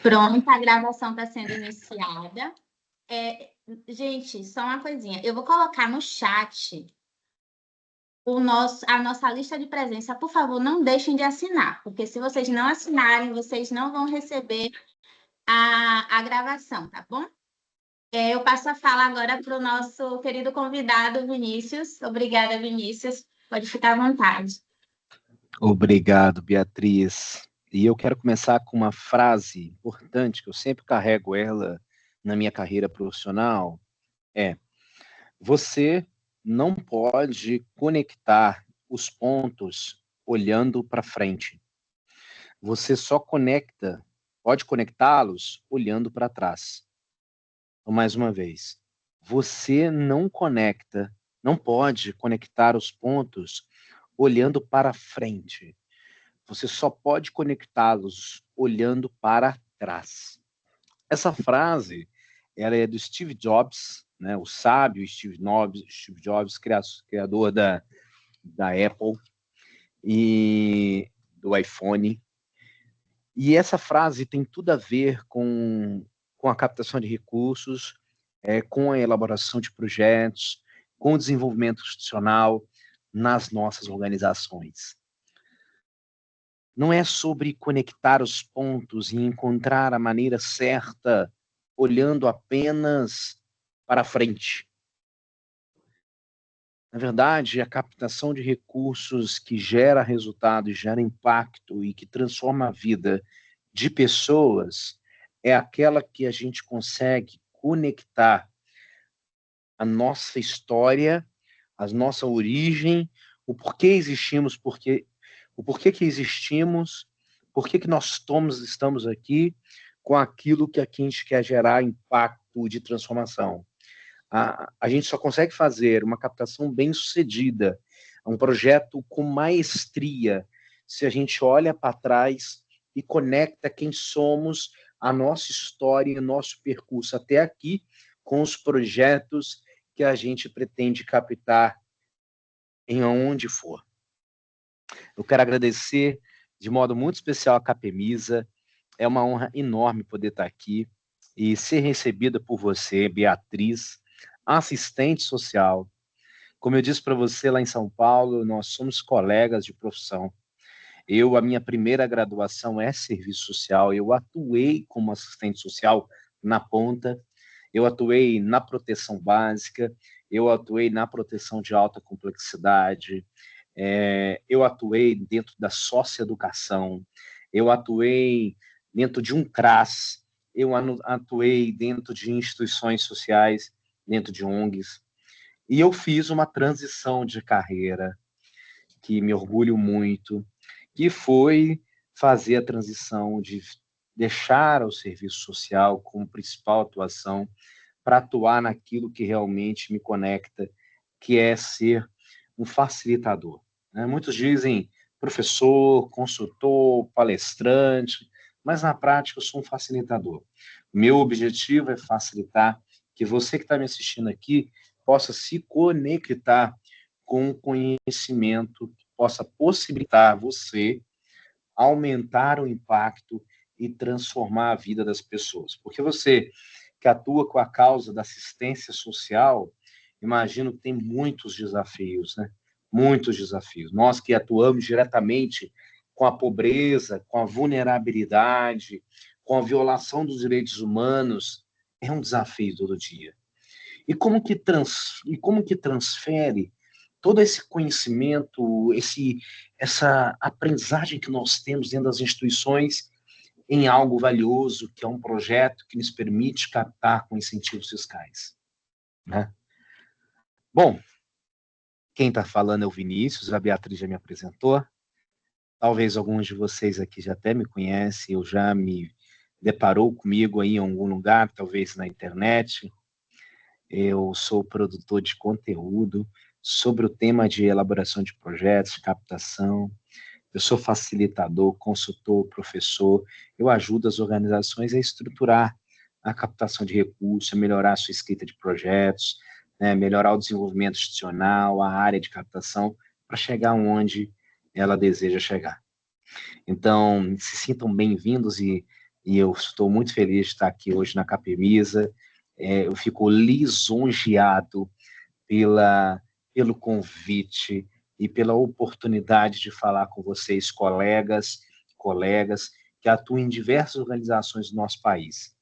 Pronto, a gravação está sendo iniciada. Gente, só uma coisinha. Eu vou colocar no chat a nossa lista de presença. Por favor, não deixem de assinar, porque se vocês não assinarem, vocês não vão receber a gravação, tá bom? Eu passo a fala agora para o nosso querido convidado, Vinícius. Obrigada, Vinícius. Pode ficar à vontade. Obrigado, Beatriz. E eu quero começar com uma frase importante, que eu sempre carrego ela na minha carreira profissional, você não pode conectar os pontos olhando para frente. Você só pode conectá-los olhando para trás. Então, mais uma vez, você não pode conectar os pontos olhando para frente. Você só pode conectá-los olhando para trás. Essa frase, ela é do Steve Jobs, né, o sábio Steve Jobs, criador da Apple e do iPhone. E essa frase tem tudo a ver com a captação de recursos, com a elaboração de projetos, com o desenvolvimento institucional nas nossas organizações. Não é sobre conectar os pontos e encontrar a maneira certa olhando apenas para frente. Na verdade, a captação de recursos que gera resultado, gera impacto e que transforma a vida de pessoas é aquela que a gente consegue conectar a nossa história, a nossa origem, o porquê existimos, o porquê que existimos, por que nós estamos aqui, com aquilo que a gente quer gerar impacto de transformação. A gente só consegue fazer uma captação bem-sucedida, um projeto com maestria, se a gente olha para trás e conecta quem somos, a nossa história e o nosso percurso até aqui, com os projetos que a gente pretende captar em onde for. Eu quero agradecer de modo muito especial a Capemisa. É uma honra enorme poder estar aqui e ser recebida por você, Beatriz, assistente social. Como eu disse para você lá em São Paulo, nós somos colegas de profissão. A minha primeira graduação é serviço social, eu atuei como assistente social na ponta, eu atuei na proteção básica, eu atuei na proteção de alta complexidade, eu atuei dentro da socioeducação, eu atuei dentro de um CRAS, eu atuei dentro de instituições sociais, dentro de ONGs, e eu fiz uma transição de carreira que me orgulho muito, que foi fazer a transição de deixar o serviço social como principal atuação para atuar naquilo que realmente me conecta, que é ser um facilitador. Né? Muitos dizem professor, consultor, palestrante, mas na prática eu sou um facilitador. Meu objetivo é facilitar que você que está me assistindo aqui possa se conectar com conhecimento que possa possibilitar você aumentar o impacto e transformar a vida das pessoas. Porque você que atua com a causa da assistência social, imagino que tem muitos desafios, né? Muitos desafios. Nós que atuamos diretamente com a pobreza, com a vulnerabilidade, com a violação dos direitos humanos, é um desafio todo dia. E como que transfere todo esse conhecimento, essa aprendizagem que nós temos dentro das instituições em algo valioso, que é um projeto que nos permite captar com incentivos fiscais, né? Bom, quem está falando é o Vinícius, a Beatriz já me apresentou. Talvez alguns de vocês aqui já até me conhecem, ou já me deparou comigo aí em algum lugar, talvez na internet. Eu sou produtor de conteúdo sobre o tema de elaboração de projetos, de captação. Eu sou facilitador, consultor, professor. Eu ajudo as organizações a estruturar a captação de recursos, a melhorar a sua escrita de projetos, né, melhorar o desenvolvimento institucional, a área de captação, para chegar onde ela deseja chegar. Então, se sintam bem-vindos e e eu estou muito feliz de estar aqui hoje na Capemisa. Eu fico lisonjeado pelo convite e pela oportunidade de falar com vocês, colegas que atuam em diversas organizações do nosso país.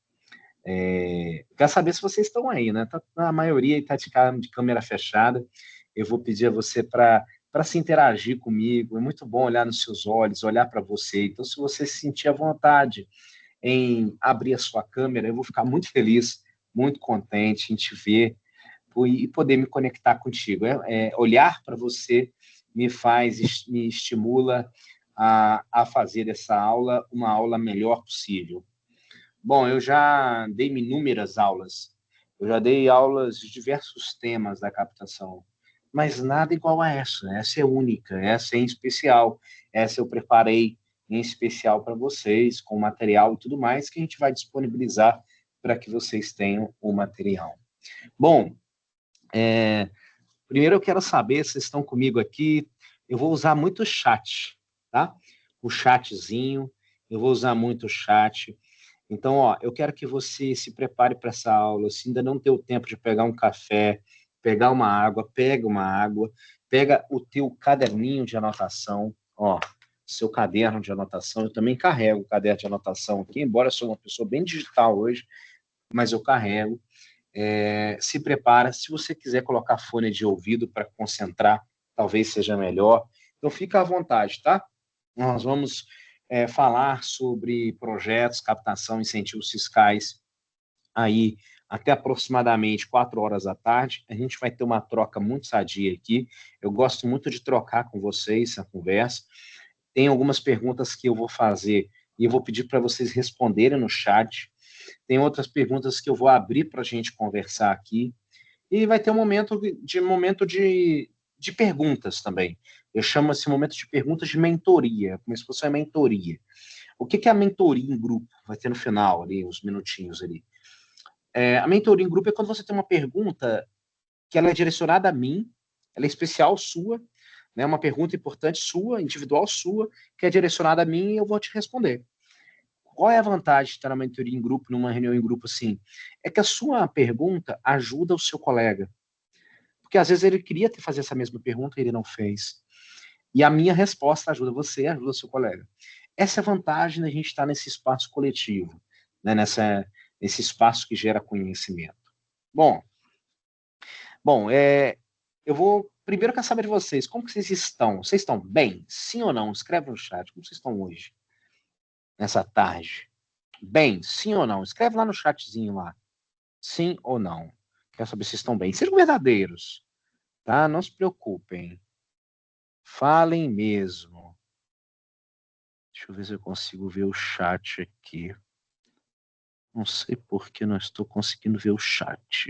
Quero saber se vocês estão aí, né? A maioria está de câmera fechada. Eu vou pedir a você para se interagir comigo. É muito bom olhar nos seus olhos, olhar para você. Então, se você se sentir à vontade em abrir a sua câmera, eu vou ficar muito feliz, muito contente em te ver e poder me conectar contigo. Olhar para você me estimula a fazer dessa aula uma aula melhor possível. Bom, eu já dei inúmeras aulas, eu já dei aulas de diversos temas da captação, mas nada igual a essa. Essa é única, essa é em especial, essa eu preparei em especial para vocês, com material e tudo mais, que a gente vai disponibilizar para que vocês tenham o material. Bom, primeiro eu quero saber se vocês estão comigo aqui. Eu vou usar muito o chat, tá? O chatzinho, eu vou usar muito o chat. Então, eu quero que você se prepare para essa aula. Se ainda não deu tempo de pegar um café, pegar uma água, pega o teu caderninho de anotação, seu caderno de anotação. Eu também carrego o caderno de anotação aqui, embora eu sou uma pessoa bem digital hoje, mas eu carrego. Se prepara. Se você quiser colocar fone de ouvido para concentrar, talvez seja melhor. Então, fica à vontade, tá? Nós vamos falar sobre projetos, captação, incentivos fiscais, aí até aproximadamente 4 horas da tarde. A gente vai ter uma troca muito sadia aqui. Eu gosto muito de trocar com vocês a conversa. Tem algumas perguntas que eu vou fazer e eu vou pedir para vocês responderem no chat. Tem outras perguntas que eu vou abrir para a gente conversar aqui. E vai ter um momento de perguntas também. Eu chamo esse momento de perguntas de mentoria, como se fosse uma mentoria. O que é a mentoria em grupo? Vai ter no final, ali, uns minutinhos ali. A mentoria em grupo é quando você tem uma pergunta que ela é direcionada a mim, ela é especial sua, né? Uma pergunta importante sua, individual sua, que é direcionada a mim e eu vou te responder. Qual é a vantagem de estar na mentoria em grupo, numa reunião em grupo assim? É que a sua pergunta ajuda o seu colega. Porque às vezes ele queria fazer essa mesma pergunta e ele não fez. E a minha resposta ajuda você, ajuda o seu colega. Essa é a vantagem da gente estar nesse espaço coletivo, né? Nesse espaço que gera conhecimento. Bom, eu vou primeiro quero saber de vocês, como que vocês estão? Vocês estão bem? Sim ou não? Escreve no chat, como vocês estão hoje, nessa tarde? Bem, sim ou não? Escreve lá no chatzinho lá. Sim ou não? Quero saber se vocês estão bem. Sejam verdadeiros, tá? Não se preocupem. Falem mesmo. Deixa eu ver se eu consigo ver o chat aqui. Não sei por que não estou conseguindo ver o chat.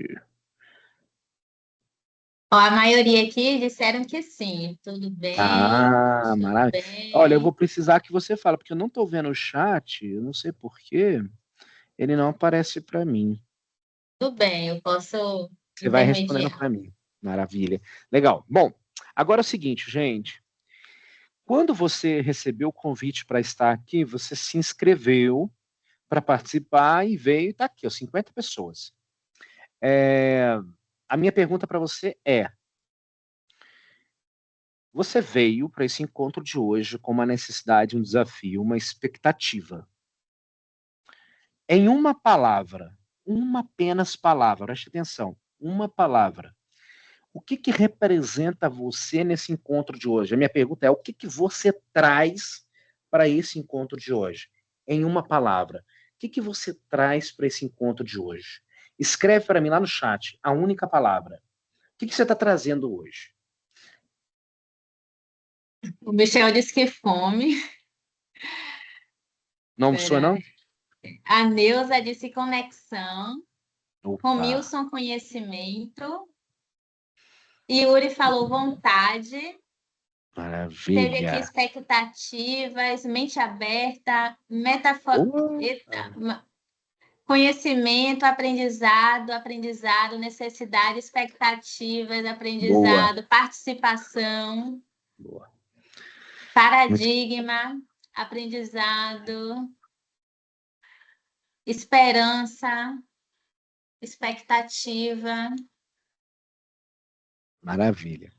A maioria aqui disseram que sim. Tudo bem? Maravilha. Bem. Olha, eu vou precisar que você fale, porque eu não estou vendo o chat, eu não sei por quê, ele não aparece para mim. Tudo bem, eu posso Você vai respondendo intermediar. para mim. Maravilha. Legal. Bom, agora é o seguinte, gente. Quando você recebeu o convite para estar aqui, você se inscreveu para participar e veio e está aqui, 50 pessoas. A minha pergunta para você é: você veio para esse encontro de hoje com uma necessidade, um desafio, uma expectativa. Em uma palavra, uma apenas palavra, preste atenção, uma palavra. O que representa você nesse encontro de hoje? A minha pergunta é: o que você traz para esse encontro de hoje? Em uma palavra, o que você traz para esse encontro de hoje? Escreve para mim lá no chat a única palavra. O que você está trazendo hoje? O Michel disse que fome. Não almoçou, não? A Neuza disse conexão. Opa, Romilson, conhecimento. Yuri falou vontade. Teve aqui maravilha. expectativas, mente aberta, Opa. conhecimento, aprendizado, necessidade, expectativas, Boa, aprendizado, participação, boa. Muito paradigma, aprendizado. esperança, expectativa. Maravilha,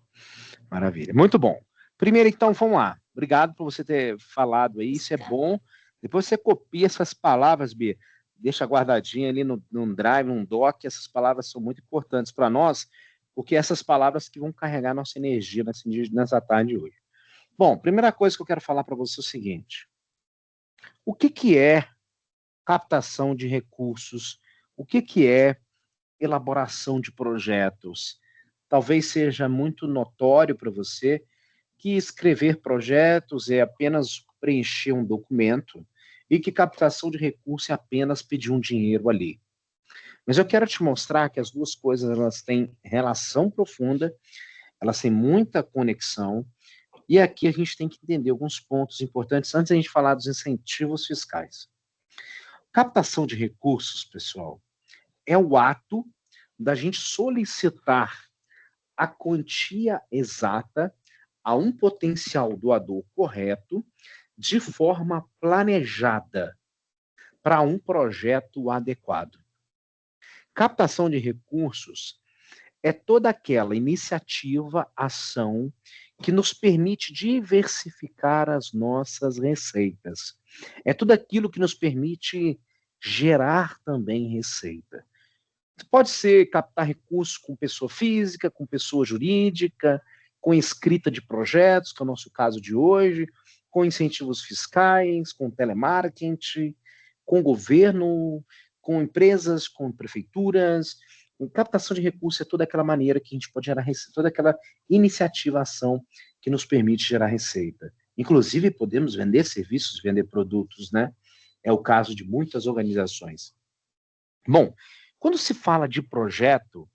maravilha. Muito bom. Primeiro, então, vamos lá. Obrigado por você ter falado aí, isso é bom. Depois você copia essas palavras, Bia, deixa guardadinha ali num drive, num doc, essas palavras são muito importantes para nós, porque essas palavras que vão carregar nossa energia nessa tarde de hoje. Bom, primeira coisa que eu quero falar para você é o seguinte: o que é captação de recursos? O que é elaboração de projetos? Talvez seja muito notório para você que escrever projetos é apenas preencher um documento e que captação de recursos é apenas pedir um dinheiro ali. Mas eu quero te mostrar que as duas coisas elas têm relação profunda, elas têm muita conexão, e aqui a gente tem que entender alguns pontos importantes antes da gente falar dos incentivos fiscais. Captação de recursos, pessoal, é o ato da gente solicitar a quantia exata a um potencial doador correto, de forma planejada, para um projeto adequado. Captação de recursos é toda aquela iniciativa, ação que nos permite diversificar as nossas receitas. É tudo aquilo que nos permite gerar também receita. Pode ser captar recursos com pessoa física, com pessoa jurídica, com escrita de projetos, que é o nosso caso de hoje, com incentivos fiscais, com telemarketing, com governo, com empresas, com prefeituras. Captação de recursos é toda aquela maneira que a gente pode gerar receita, toda aquela iniciativa, ação que nos permite gerar receita. Inclusive, podemos vender serviços, vender produtos, né? É o caso de muitas organizações. Bom, quando se fala de projeto,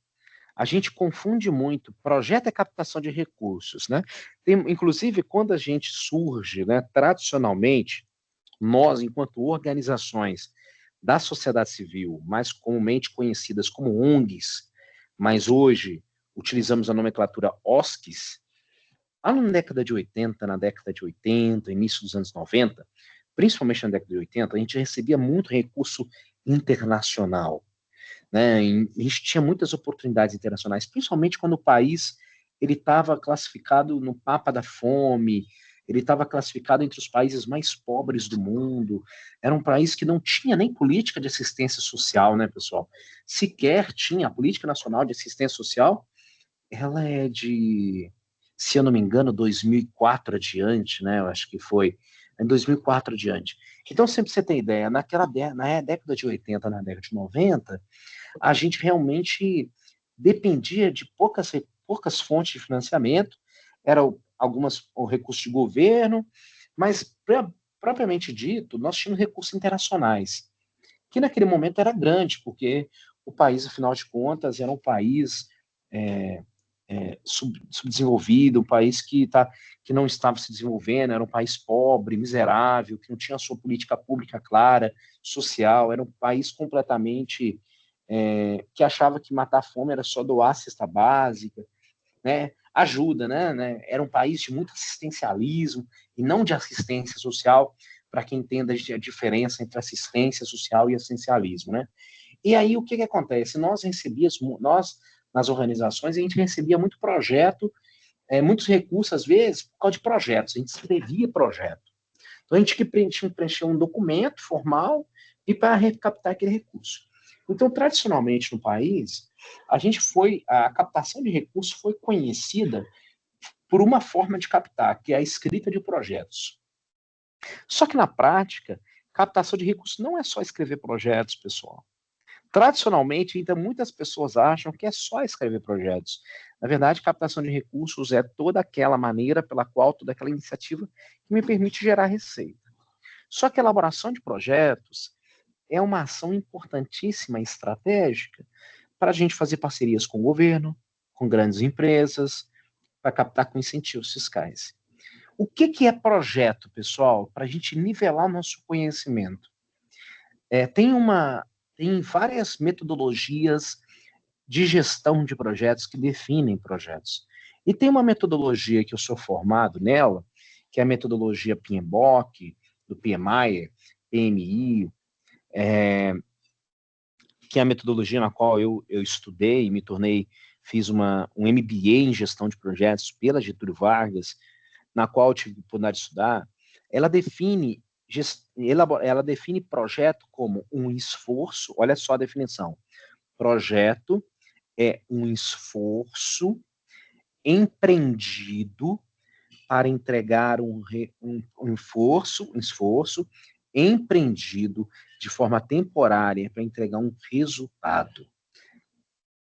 a gente confunde muito. Projeto é captação de recursos, né? Inclusive, quando a gente surge, né, tradicionalmente, nós, enquanto organizações da sociedade civil, mais comumente conhecidas como ONGs, mas hoje utilizamos a nomenclatura OSCs, lá na década de 80, início dos anos 90, principalmente na década de 80, a gente recebia muito recurso internacional, né? A gente tinha muitas oportunidades internacionais, principalmente quando o país ele estava classificado no mapa da fome, ele estava classificado entre os países mais pobres do mundo. Era um país que não tinha nem política de assistência social, né, pessoal? Sequer tinha a política nacional de assistência social. Ela é de, se eu não me engano, 2004 adiante, né? Eu acho que foi em 2004 adiante. Então, sempre você tem ideia, na década de 80, na década de 90, a gente realmente dependia de poucas fontes de financiamento, eram algumas recursos de governo, mas, propriamente dito, nós tínhamos recursos internacionais, que naquele momento era grande, porque o país, afinal de contas, era um país subdesenvolvido, um país que não estava se desenvolvendo, era um país pobre, miserável, que não tinha a sua política pública clara, social, era um país completamente que achava que matar a fome era só doar a cesta básica, né? Ajuda, né? Era um país de muito assistencialismo e não de assistência social, para quem entenda a diferença entre assistência social e assistencialismo, né? E aí o que acontece? Nós nas organizações a gente recebia muito projeto, muitos recursos às vezes por causa de projetos, a gente escrevia projeto. Então a gente tinha que preencher um documento formal e para recaptar aquele recurso. Então, tradicionalmente no país, a captação de recursos foi conhecida por uma forma de captar, que é a escrita de projetos. Só que na prática, captação de recursos não é só escrever projetos, pessoal. Tradicionalmente, ainda muitas pessoas acham que é só escrever projetos. Na verdade, captação de recursos é toda aquela maneira pela qual, toda aquela iniciativa que me permite gerar receita. Só que a elaboração de projetos é uma ação importantíssima e estratégica para a gente fazer parcerias com o governo, com grandes empresas, para captar com incentivos fiscais. O que é projeto, pessoal? Para a gente nivelar nosso conhecimento. Tem várias metodologias de gestão de projetos que definem projetos. E tem uma metodologia que eu sou formado nela, que é a metodologia PMBOK, do PMI, PMI, que é a metodologia na qual eu estudei, fiz um MBA em gestão de projetos pela Getúlio Vargas, na qual eu tive a oportunidade de estudar. Ela define projeto como um esforço, olha só a definição, projeto é um esforço empreendido para entregar um esforço empreendido de forma temporária para entregar um resultado,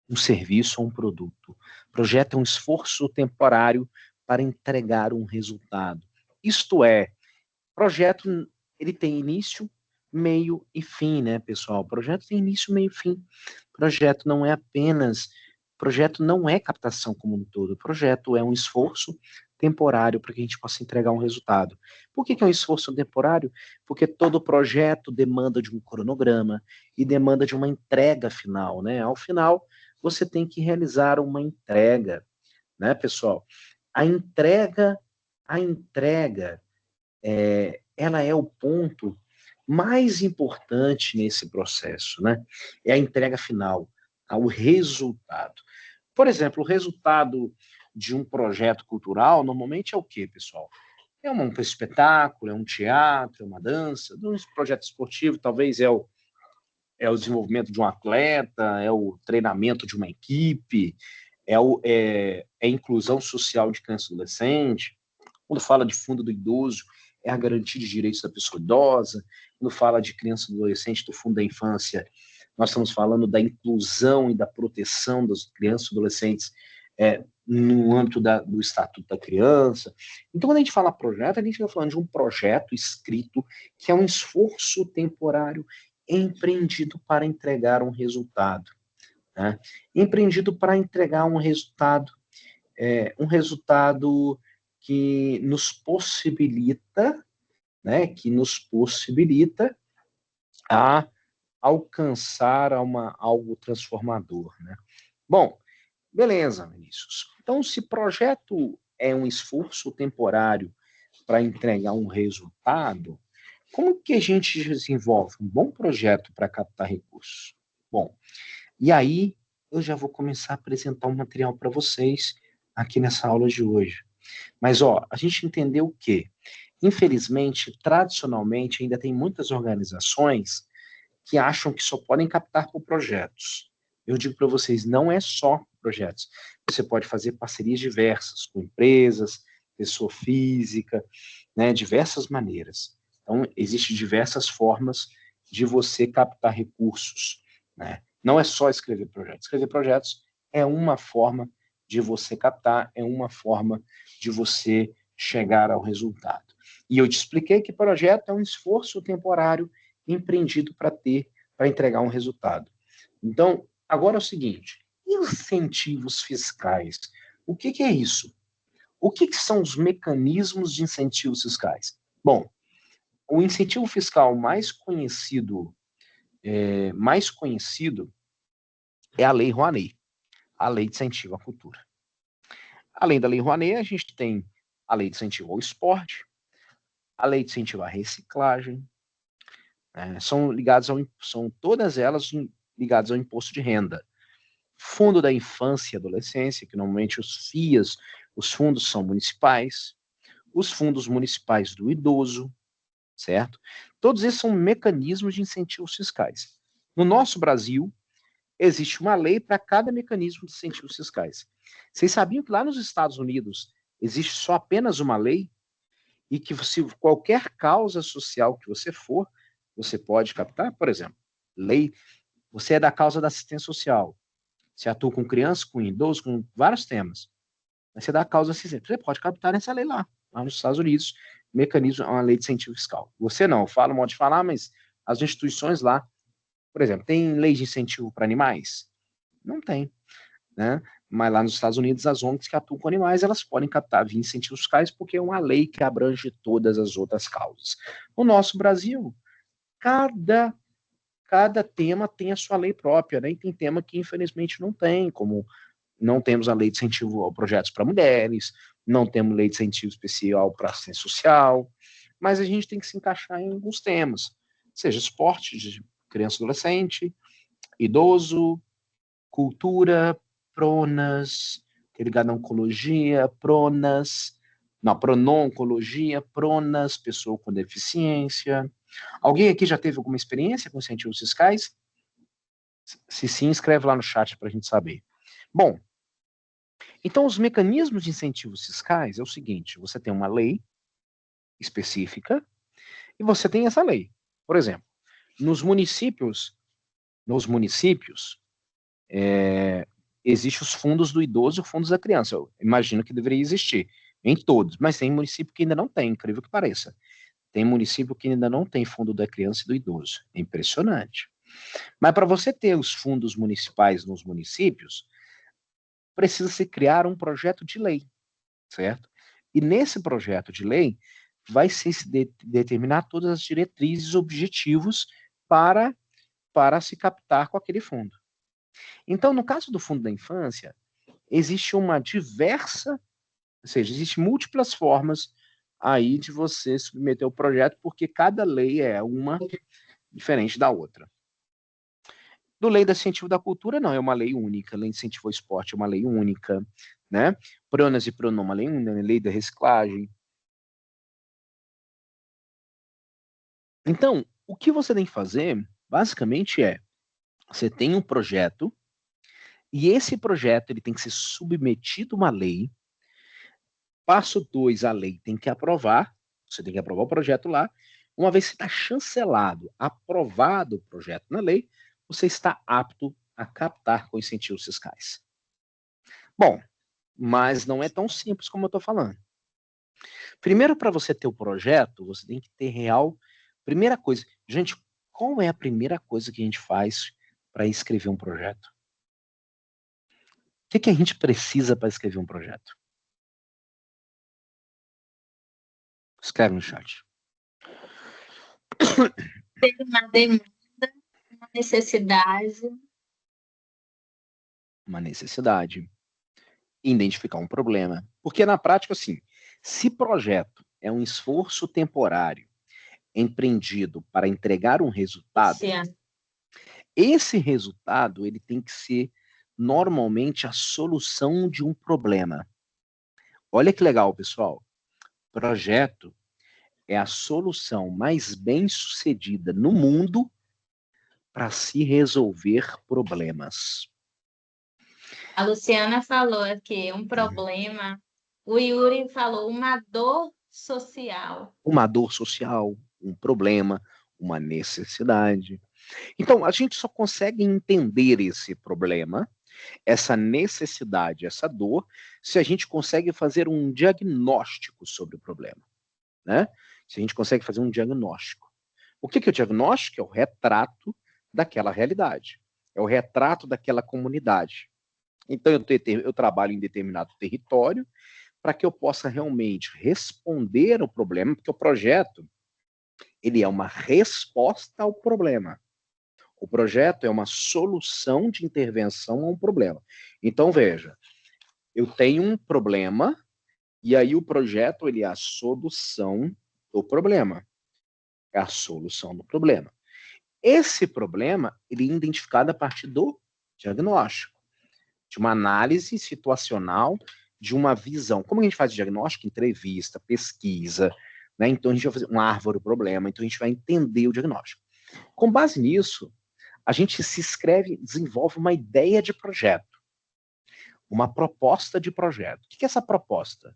um serviço ou um produto. Projeto é um esforço temporário para entregar um resultado. Isto é, projeto ele tem início, meio e fim, né, pessoal? Projeto tem início, meio e fim. Projeto não é captação como um todo. Projeto é um esforço temporário para que a gente possa entregar um resultado. Por que é um esforço temporário? Porque todo projeto demanda de um cronograma e demanda de uma entrega final, né? Ao final, você tem que realizar uma entrega, né, pessoal? A entrega, ela é o ponto mais importante nesse processo, né? É a entrega final, o resultado. Por exemplo, o resultado de um projeto cultural normalmente é o quê, pessoal? É um espetáculo, é um teatro, é uma dança, um projeto esportivo, talvez é o desenvolvimento de um atleta, é o treinamento de uma equipe, é a inclusão social de criança e adolescente. Quando fala de fundo do idoso, é a garantia de direitos da pessoa idosa. Quando fala de criança e adolescente, do fundo da infância, nós estamos falando da inclusão e da proteção das crianças e adolescentes no âmbito do Estatuto da Criança. Então, quando a gente fala projeto, a gente está falando de um projeto escrito que é um esforço temporário empreendido para entregar um resultado. Né? Empreendido para entregar um resultado que nos possibilita, né, a alcançar algo transformador, né? Bom, beleza, Vinícius. Então, se projeto é um esforço temporário para entregar um resultado, como que a gente desenvolve um bom projeto para captar recursos? Bom, e aí eu já vou começar a apresentar um material para vocês aqui nessa aula de hoje. Mas, a gente entendeu que, infelizmente, tradicionalmente, ainda tem muitas organizações que acham que só podem captar por projetos. Eu digo para vocês, não é só projetos. Você pode fazer parcerias diversas com empresas, pessoa física, né, diversas maneiras. Então, existem diversas formas de você captar recursos, né? Não é só escrever projetos. Escrever projetos é uma forma de você captar, é uma forma de você chegar ao resultado. E eu te expliquei que projeto é um esforço temporário empreendido para entregar um resultado. Então, agora é o seguinte, incentivos fiscais. O que é isso? O que são os mecanismos de incentivos fiscais? Bom, o incentivo fiscal mais conhecido é a Lei Rouanet, a Lei de Incentivo à Cultura. Além da Lei Rouanet, a gente tem a Lei de Incentivo ao Esporte, a Lei de Incentivo à Reciclagem, são todas elas ligadas ao imposto de renda. Fundo da Infância e Adolescência, que normalmente os FIAs, os fundos são municipais, os fundos municipais do idoso, certo? Todos esses são mecanismos de incentivos fiscais. No nosso Brasil, existe uma lei para cada mecanismo de incentivos fiscais. Vocês sabiam que lá nos Estados Unidos existe só apenas uma lei e que se qualquer causa social que você for, você pode captar? Por exemplo, você é da causa da assistência social, você atua com criança, com idoso, com vários temas. Mas você dá a causa assistência, você pode captar nessa lei lá nos Estados Unidos, mecanismo, uma lei de incentivo fiscal. Você não, eu falo, modo de falar, mas as instituições lá, por exemplo, tem lei de incentivo para animais? Não tem, né? Mas lá nos Estados Unidos, as ONGs que atuam com animais, elas podem captar via incentivos fiscais, porque é uma lei que abrange todas as outras causas. No nosso Brasil, cada tema tem a sua lei própria, né? E tem tema que, infelizmente, não tem, como não temos a lei de incentivo a projetos para mulheres, não temos lei de incentivo especial para assistência social, mas a gente tem que se encaixar em alguns temas, seja esporte, criança e adolescente, idoso, cultura, pronas, ligado à oncologia, pronas, não, prono-oncologia, pronas, pessoa com deficiência. Alguém aqui já teve alguma experiência com incentivos fiscais? Se sim, escreve lá no chat para a gente saber. Bom, então os mecanismos de incentivos fiscais é o seguinte, você tem uma lei específica e você tem essa lei. Por exemplo, nos municípios, existem os fundos do idoso e os fundos da criança. Eu imagino que deveria existir em todos, mas tem município que ainda não tem, incrível que pareça. Tem município que ainda não tem fundo da criança e do idoso. É impressionante. Mas para você ter os fundos municipais nos municípios, precisa se criar um projeto de lei, certo? E nesse projeto de lei vai se determinar todas as diretrizes, objetivos para se captar com aquele fundo. Então, no caso do Fundo da Infância, existe uma diversa, ou seja, existem múltiplas formas aí de você submeter o projeto, porque cada lei é uma diferente da outra. Do Lei do Incentivo da Cultura, não, é uma lei única. Lei de Incentivo ao Esporte é uma lei única, né? Pronas e Pronom, uma lei única, lei da reciclagem. Então, o que você tem que fazer, basicamente, você tem um projeto, e esse projeto ele tem que ser submetido a uma lei. Passo 2, a lei tem que aprovar, você tem que aprovar o projeto lá. Uma vez que está chancelado, aprovado o projeto na lei, você está apto a captar com incentivos fiscais. Bom, mas não é tão simples como eu estou falando. Primeiro, para você ter o projeto, você tem que ter real. Primeira coisa, gente, qual é a primeira coisa que a gente faz para escrever um projeto? O que a gente precisa para escrever um projeto? Escreve no chat. Ter uma demanda, uma necessidade. Uma necessidade. Identificar um problema. Porque na prática, assim, se projeto é um esforço temporário empreendido para entregar um resultado, esse resultado ele tem que ser normalmente a solução de um problema. Olha que legal, pessoal. Projeto é a solução mais bem-sucedida no mundo para se resolver problemas. A Luciana falou aqui um problema. O Yuri falou uma dor social. Uma dor social, um problema, uma necessidade. Então, a gente só consegue entender esse problema, essa necessidade, essa dor, se a gente consegue fazer um diagnóstico sobre o problema, né? Se a gente consegue fazer um diagnóstico. O que é o diagnóstico? É o retrato daquela realidade, é o retrato daquela comunidade. Então, eu trabalho em determinado território para que eu possa realmente responder ao problema, porque o projeto ele é uma resposta ao problema. O projeto é uma solução de intervenção a um problema. Então, veja, eu tenho um problema e aí o projeto ele é a solução do problema. É a solução do problema. Esse problema ele é identificado a partir do diagnóstico, de uma análise situacional, de uma visão. Como a gente faz diagnóstico? Entrevista, pesquisa, né? Então a gente vai fazer uma árvore do problema, então a gente vai entender o diagnóstico. Com base nisso, a gente se escreve, desenvolve uma ideia de projeto, uma proposta de projeto. O que é essa proposta?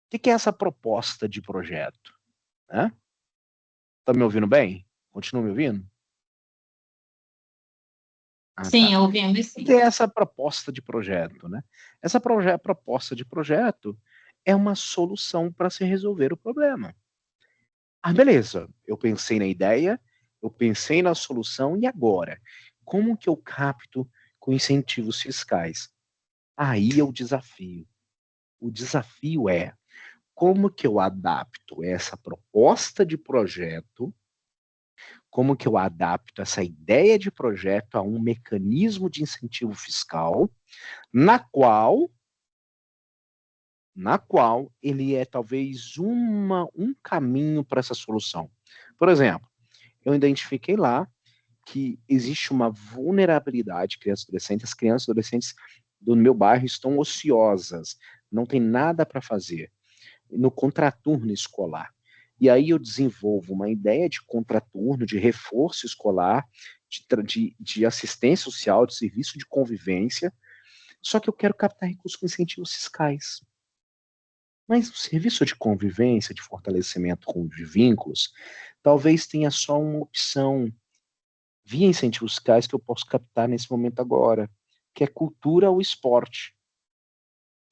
O que é essa proposta de projeto? Tá me ouvindo bem? Continua me ouvindo? Sim, Tá. ouvimos sim. O que é essa proposta de projeto, né? Essa proposta de projeto é uma solução para se resolver o problema. Ah, beleza. Eu pensei na ideia, eu pensei na solução, e agora? Como que eu capto com incentivos fiscais? Aí é o desafio. O desafio é como que eu adapto essa proposta de projeto, como que eu adapto essa ideia de projeto a um mecanismo de incentivo fiscal, na qual ele é talvez um caminho para essa solução. Por exemplo, eu identifiquei lá que existe uma vulnerabilidade crianças e adolescentes. As crianças e adolescentes do meu bairro estão ociosas, não tem nada para fazer no contraturno escolar. E aí eu desenvolvo uma ideia de contraturno, de reforço escolar, de assistência social, de serviço de convivência, só que eu quero captar recursos com incentivos fiscais. Mas o serviço de convivência, de fortalecimento de vínculos, talvez tenha só uma opção via incentivos fiscais que eu posso captar nesse momento agora, que é cultura ou esporte.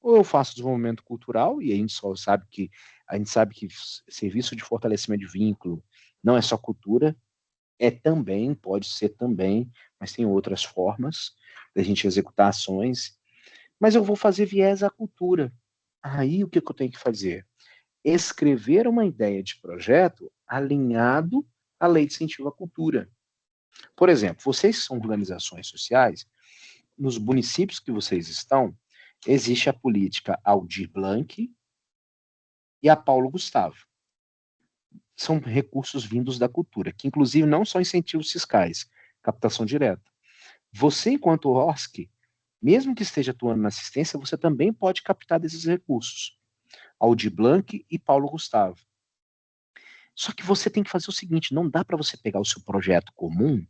Ou eu faço desenvolvimento cultural, e a gente sabe que serviço de fortalecimento de vínculo não é só cultura, é também, pode ser também, mas tem outras formas da gente executar ações, mas eu vou fazer viés à cultura. Aí o que eu tenho que fazer? Escrever uma ideia de projeto alinhado à lei de incentivo à cultura. Por exemplo, vocês são organizações sociais, nos municípios que vocês estão, existe a política Aldir Blanc e a Paulo Gustavo. São recursos vindos da cultura, que inclusive não são incentivos fiscais, captação direta. Você, enquanto OSC, mesmo que esteja atuando na assistência, você também pode captar desses recursos. Aldir Blanc e Paulo Gustavo. Só que você tem que fazer o seguinte, não dá para você pegar o seu projeto comum e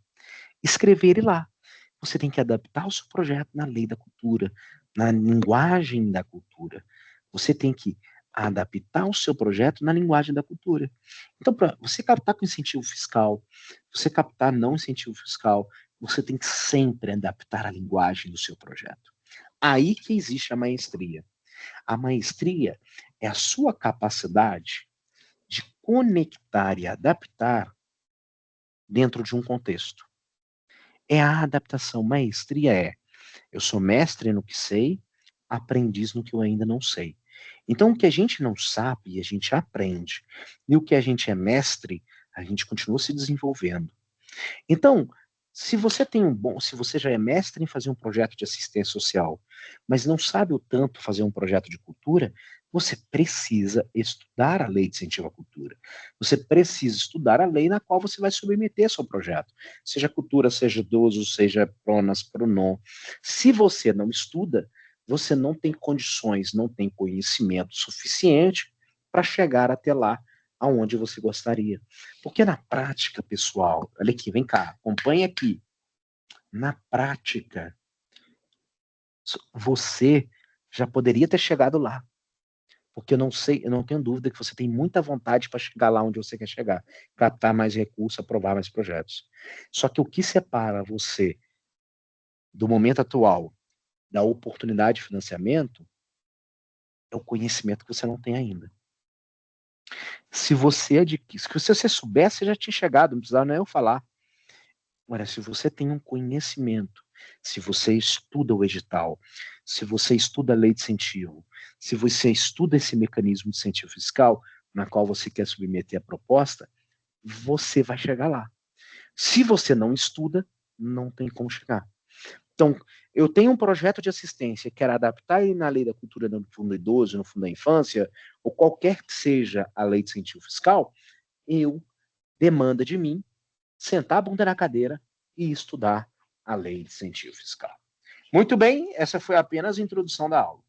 escrever ele lá. Você tem que adaptar o seu projeto na lei da cultura, na linguagem da cultura. Você tem que adaptar o seu projeto na linguagem da cultura. Então, para você captar com incentivo fiscal, você captar não incentivo fiscal, você tem que sempre adaptar a linguagem do seu projeto. Aí que existe a maestria. A maestria é a sua capacidade de conectar e adaptar dentro de um contexto. É a adaptação. Maestria eu sou mestre no que sei, aprendiz no que eu ainda não sei. Então, o que a gente não sabe, a gente aprende. E o que a gente é mestre, a gente continua se desenvolvendo. Então, se você já é mestre em fazer um projeto de assistência social, mas não sabe o tanto fazer um projeto de cultura, você precisa estudar a lei de incentivo à cultura. Você precisa estudar a lei na qual você vai submeter seu projeto. Seja cultura, seja idoso, seja pronas, pronom. Se você não estuda, você não tem condições, não tem conhecimento suficiente para chegar até lá aonde você gostaria. Porque na prática, pessoal, olha aqui, vem cá, acompanha aqui. Na prática, você já poderia ter chegado lá. Porque eu não sei, eu não tenho dúvida que você tem muita vontade para chegar lá onde você quer chegar, captar mais recursos, aprovar mais projetos. Só que o que separa você do momento atual da oportunidade de financiamento é o conhecimento que você não tem ainda. Se você soubesse, você já tinha chegado, não precisava nem eu falar. Olha, se você tem um conhecimento, se você estuda o edital, se você estuda a lei de incentivo, se você estuda esse mecanismo de incentivo fiscal, na qual você quer submeter a proposta, você vai chegar lá. Se você não estuda, não tem como chegar. Então, eu tenho um projeto de assistência, quero adaptar ele na lei da cultura no fundo idoso, no fundo da infância, ou qualquer que seja a lei de incentivo fiscal, eu demanda de mim sentar a bunda na cadeira e estudar a lei de incentivo fiscal. Muito bem, essa foi apenas a introdução da aula.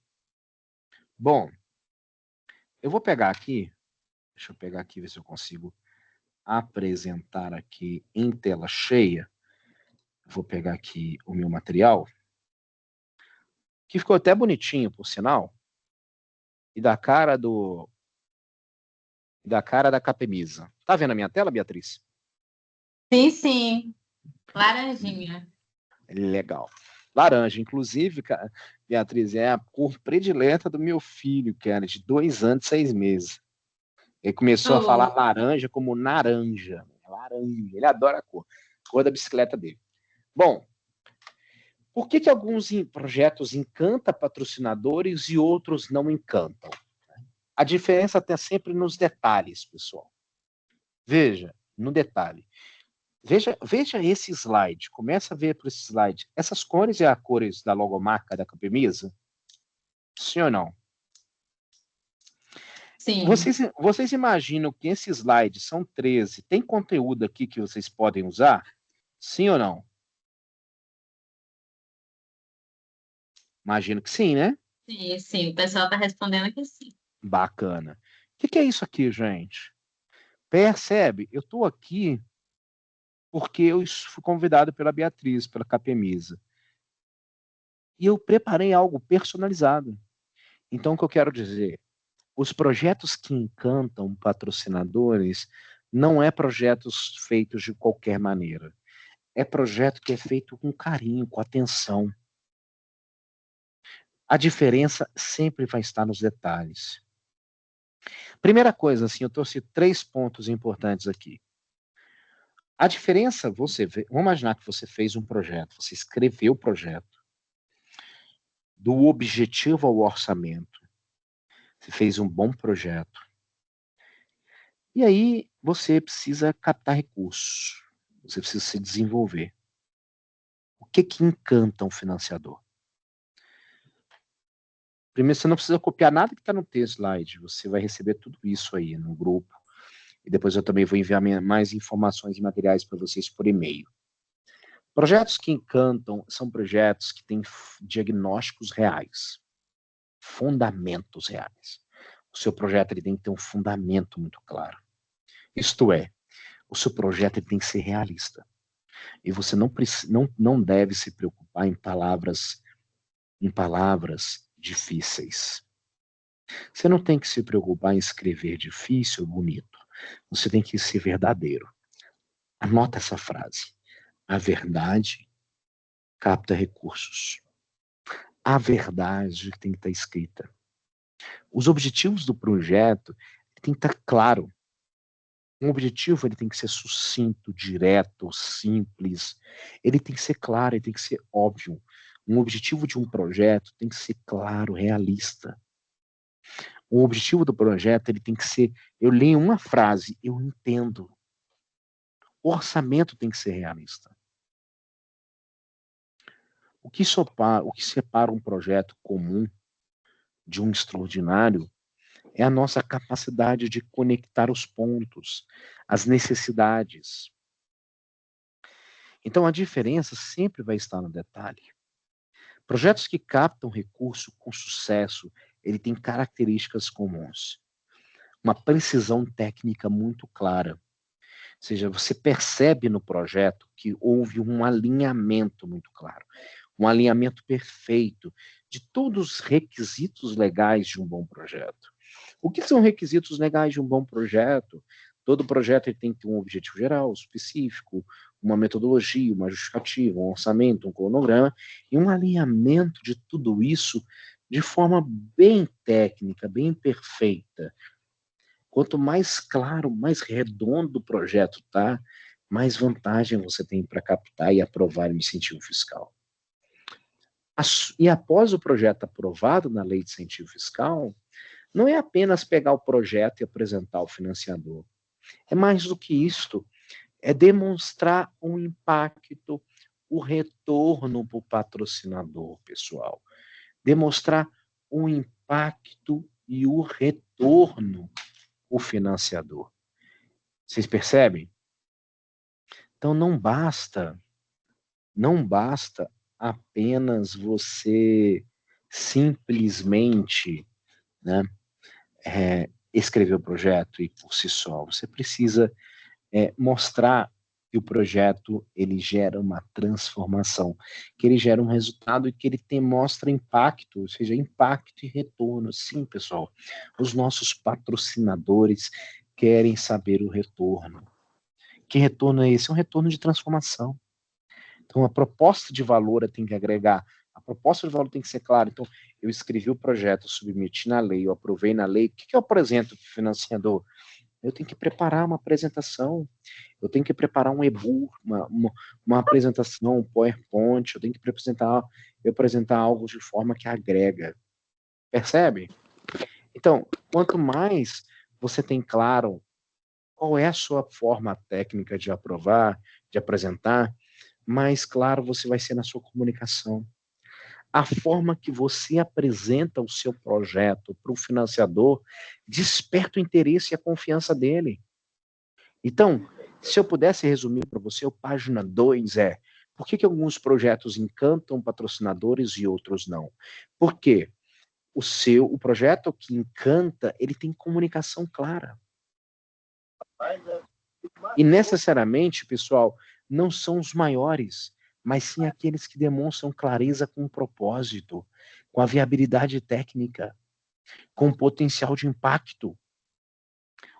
Bom, eu vou pegar aqui, deixa eu pegar aqui, ver se eu consigo apresentar aqui em tela cheia. Vou pegar aqui o meu material, que ficou até bonitinho, por sinal, e da cara da Capemisa. Tá vendo a minha tela, Beatriz? Sim, sim. Laranjinha. Legal. Laranja, inclusive, Beatriz, é a cor predileta do meu filho, que era de 2 anos e 6 meses. Ele começou a falar laranja como naranja. Laranja. Ele adora a cor da bicicleta dele. Bom, por que alguns projetos encantam patrocinadores e outros não encantam? A diferença está sempre nos detalhes, pessoal. Veja, no detalhe. Veja esse slide. Começa a ver por esse slide. Essas cores é as cores da logomarca da Capemisa? Sim ou não? Sim, Vocês imaginam que esses slides são 13? Tem conteúdo aqui que vocês podem usar? Sim ou não? Imagino que sim, né? sim, sim. O pessoal está respondendo que sim. Bacana. O que é isso aqui, gente? Percebe? Eu estou aqui porque eu fui convidado pela Beatriz, pela Capemisa. E eu preparei algo personalizado. Então, o que eu quero dizer? Os projetos que encantam patrocinadores não é projetos feitos de qualquer maneira. É projeto que é feito com carinho, com atenção. A diferença sempre vai estar nos detalhes. Primeira coisa, assim, eu trouxe 3 pontos importantes aqui. A diferença, vamos imaginar que você fez um projeto, você escreveu o projeto, do objetivo ao orçamento. Você fez um bom projeto. E aí você precisa captar recursos. Você precisa se desenvolver. O que encanta um financiador? Primeiro, você não precisa copiar nada que está no texto slide. Você vai receber tudo isso aí no grupo. E depois eu também vou enviar mais informações e materiais para vocês por e-mail. Projetos que encantam são projetos que têm diagnósticos reais, fundamentos reais. O seu projeto ele tem que ter um fundamento muito claro. Isto é, o seu projeto ele tem que ser realista. E você não deve se preocupar em palavras difíceis. Você não tem que se preocupar em escrever difícil ou bonito. Você tem que ser verdadeiro. Anota essa frase. A verdade capta recursos. A verdade tem que estar escrita. Os objetivos do projeto tem que estar claro. Um objetivo ele tem que ser sucinto, direto, simples. Ele tem que ser claro, ele tem que ser óbvio. Um objetivo de um projeto tem que ser claro, realista. O objetivo do projeto ele tem que ser, eu leio uma frase, eu entendo. O orçamento tem que ser realista. O que separa um projeto comum de um extraordinário é a nossa capacidade de conectar os pontos, as necessidades. Então a diferença sempre vai estar no detalhe. Projetos que captam recurso com sucesso, ele tem características comuns. Uma precisão técnica muito clara. Ou seja, você percebe no projeto que houve um alinhamento muito claro, um alinhamento perfeito de todos os requisitos legais de um bom projeto. O que são requisitos legais de um bom projeto? Todo projeto ele tem que ter um objetivo geral, específico, uma metodologia, uma justificativa, um orçamento, um cronograma e um alinhamento de tudo isso de forma bem técnica, bem perfeita. Quanto mais claro, mais redondo o projeto tá, mais vantagem você tem para captar e aprovar o incentivo fiscal. E após o projeto aprovado na lei de incentivo fiscal, não é apenas pegar o projeto e apresentar ao financiador. É mais do que isto, é demonstrar um impacto, o retorno para o patrocinador, pessoal. Demonstrar o impacto e o retorno o financiador. Vocês percebem? Então não basta apenas você simplesmente, né, escrever o projeto e por si só. Você precisa mostrar que o projeto ele gera uma transformação, que ele gera um resultado e que ele mostra impacto, ou seja, impacto e retorno. Sim, pessoal, os nossos patrocinadores querem saber o retorno. Que retorno é esse? É um retorno de transformação. Então, a proposta de valor tem que agregar, a proposta de valor tem que ser clara. Então, eu escrevi o projeto, submeti na lei, eu aprovei na lei. O que eu apresento para o financiador? Eu tenho que preparar uma apresentação, eu tenho que preparar um e-book, uma apresentação, um PowerPoint, eu tenho que apresentar algo de forma que agrega. Percebe? Então, quanto mais você tem claro qual é a sua forma técnica de aprovar, de apresentar, mais claro você vai ser na sua comunicação. A forma que você apresenta o seu projeto para o financiador desperta o interesse e a confiança dele. Então, se eu pudesse resumir para você, o página 2 é por que alguns projetos encantam patrocinadores e outros não? Por quê? O projeto que encanta, ele tem comunicação clara. E necessariamente, pessoal, não são os maiores, mas sim aqueles que demonstram clareza com propósito, com a viabilidade técnica, com potencial de impacto.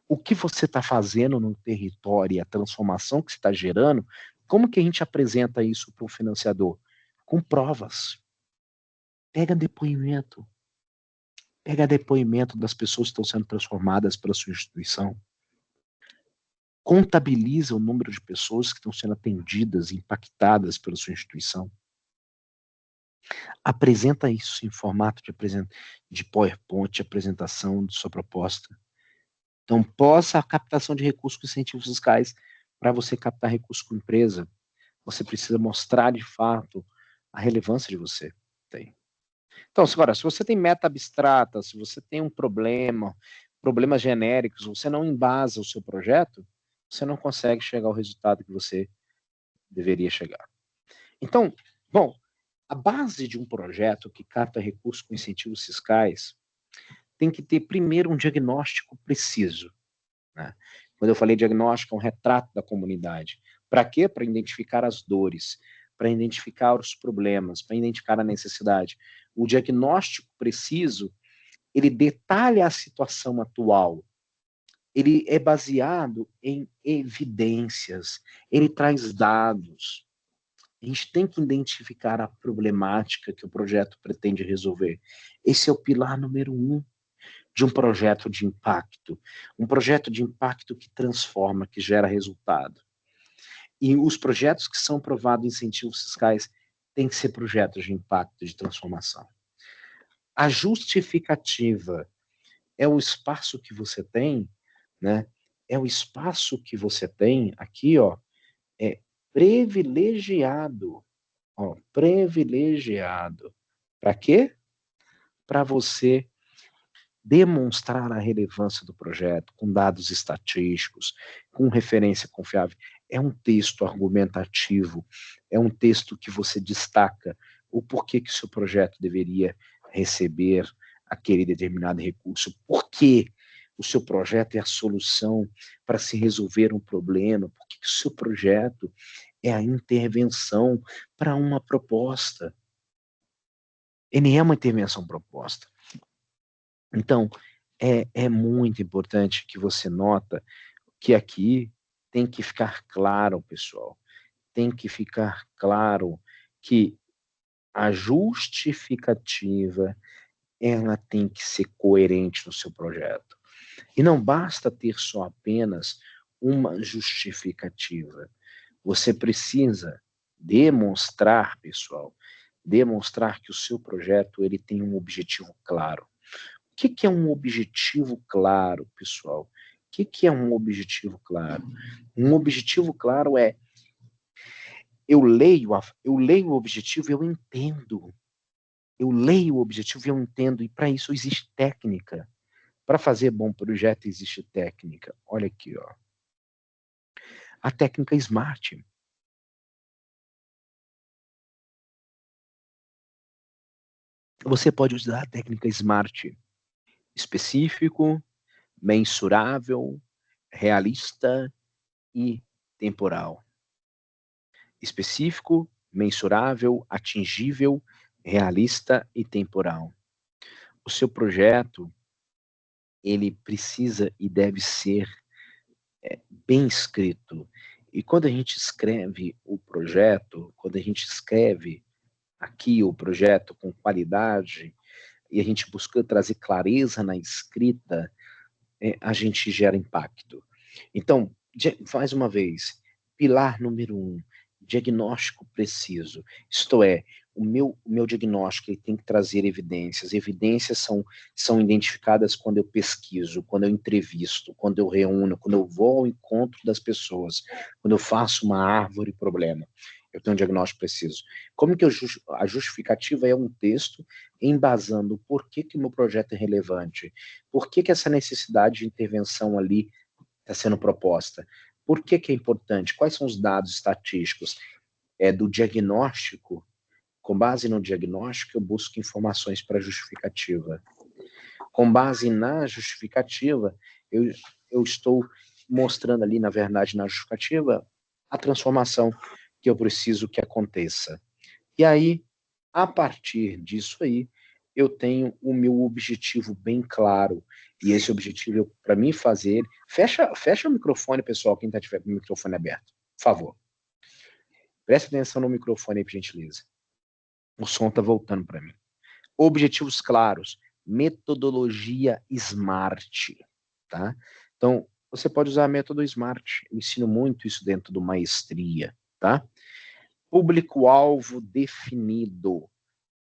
O que você está fazendo no território e a transformação que você está gerando, como que a gente apresenta isso para o financiador? Com provas. Pega depoimento. Pega depoimento das pessoas que estão sendo transformadas pela sua instituição. Contabiliza o número de pessoas que estão sendo atendidas, impactadas pela sua instituição. Apresenta isso em formato de PowerPoint, de apresentação de sua proposta. Então, a captação de recursos com incentivos fiscais, para você captar recursos com empresa, você precisa mostrar de fato a relevância de você tem. Então, agora, se você tem meta abstrata, se você tem um problemas genéricos, você não embasa o seu projeto, você não consegue chegar ao resultado que você deveria chegar. Então, bom, a base de um projeto que capta recursos com incentivos fiscais tem que ter, primeiro, um diagnóstico preciso. Né? Quando eu falei diagnóstico, é um retrato da comunidade. Para quê? Para identificar as dores, para identificar os problemas, para identificar a necessidade. O diagnóstico preciso, ele detalha a situação atual. Ele é baseado em evidências, ele traz dados. A gente tem que identificar a problemática que o projeto pretende resolver. Esse é o pilar número 1 de um projeto de impacto. Um projeto de impacto que transforma, que gera resultado. E os projetos que são aprovados em incentivos fiscais têm que ser projetos de impacto, de transformação. A justificativa é o espaço que você tem, né? É o espaço que você tem aqui, ó, é privilegiado, ó, privilegiado. Para quê? Para você demonstrar a relevância do projeto com dados estatísticos, com referência confiável. É um texto argumentativo, é um texto que você destaca o porquê que o seu projeto deveria receber aquele determinado recurso, por que o seu projeto é a solução para se resolver um problema, por que o seu projeto é a intervenção para uma proposta. Ele é uma intervenção proposta. Então, é muito importante que você nota que aqui tem que ficar claro, pessoal, tem que ficar claro que a justificativa, ela tem que ser coerente no seu projeto. E não basta ter só apenas uma justificativa. Você precisa demonstrar, pessoal, demonstrar que o seu projeto ele tem um objetivo claro. O que é um objetivo claro, pessoal? O que é um objetivo claro? Um objetivo claro é eu leio o objetivo e eu entendo. Eu leio o objetivo e eu entendo, e para isso existe técnica. Para fazer bom projeto existe técnica. Olha aqui, ó. A técnica SMART. Você pode usar a técnica SMART. Específico, mensurável, realista e temporal. Específico, mensurável, atingível, realista e temporal. O seu projeto, ele precisa e deve ser bem escrito. E quando a gente escreve o projeto, quando a gente escreve aqui o projeto com qualidade, e a gente busca trazer clareza na escrita, a gente gera impacto. Então, mais uma vez, pilar número 1, diagnóstico preciso. Isto é, o meu diagnóstico ele tem que trazer evidências. Evidências são identificadas quando eu pesquiso, quando eu entrevisto, quando eu reúno, quando eu vou ao encontro das pessoas, quando eu faço uma árvore problema. eu tenho um diagnóstico preciso. Como que a justificativa é um texto embasando o porquê que o meu projeto é relevante, por que essa necessidade de intervenção ali está sendo proposta, por que é importante, quais são os dados estatísticos do diagnóstico. Com base no diagnóstico, eu busco informações para a justificativa. Com base na justificativa, eu estou mostrando ali, na verdade, na justificativa, a transformação que eu preciso que aconteça. E aí, a partir disso aí, eu tenho o meu objetivo bem claro. E esse objetivo, para mim fazer... Fecha o microfone, pessoal, quem tiver com o microfone aberto. Por favor. Preste atenção no microfone aí, por gentileza. O som está voltando para mim. Objetivos claros. Metodologia SMART. Tá? Então, você pode usar a método SMART. Eu ensino muito isso dentro do Maestria. Tá? Público-alvo definido.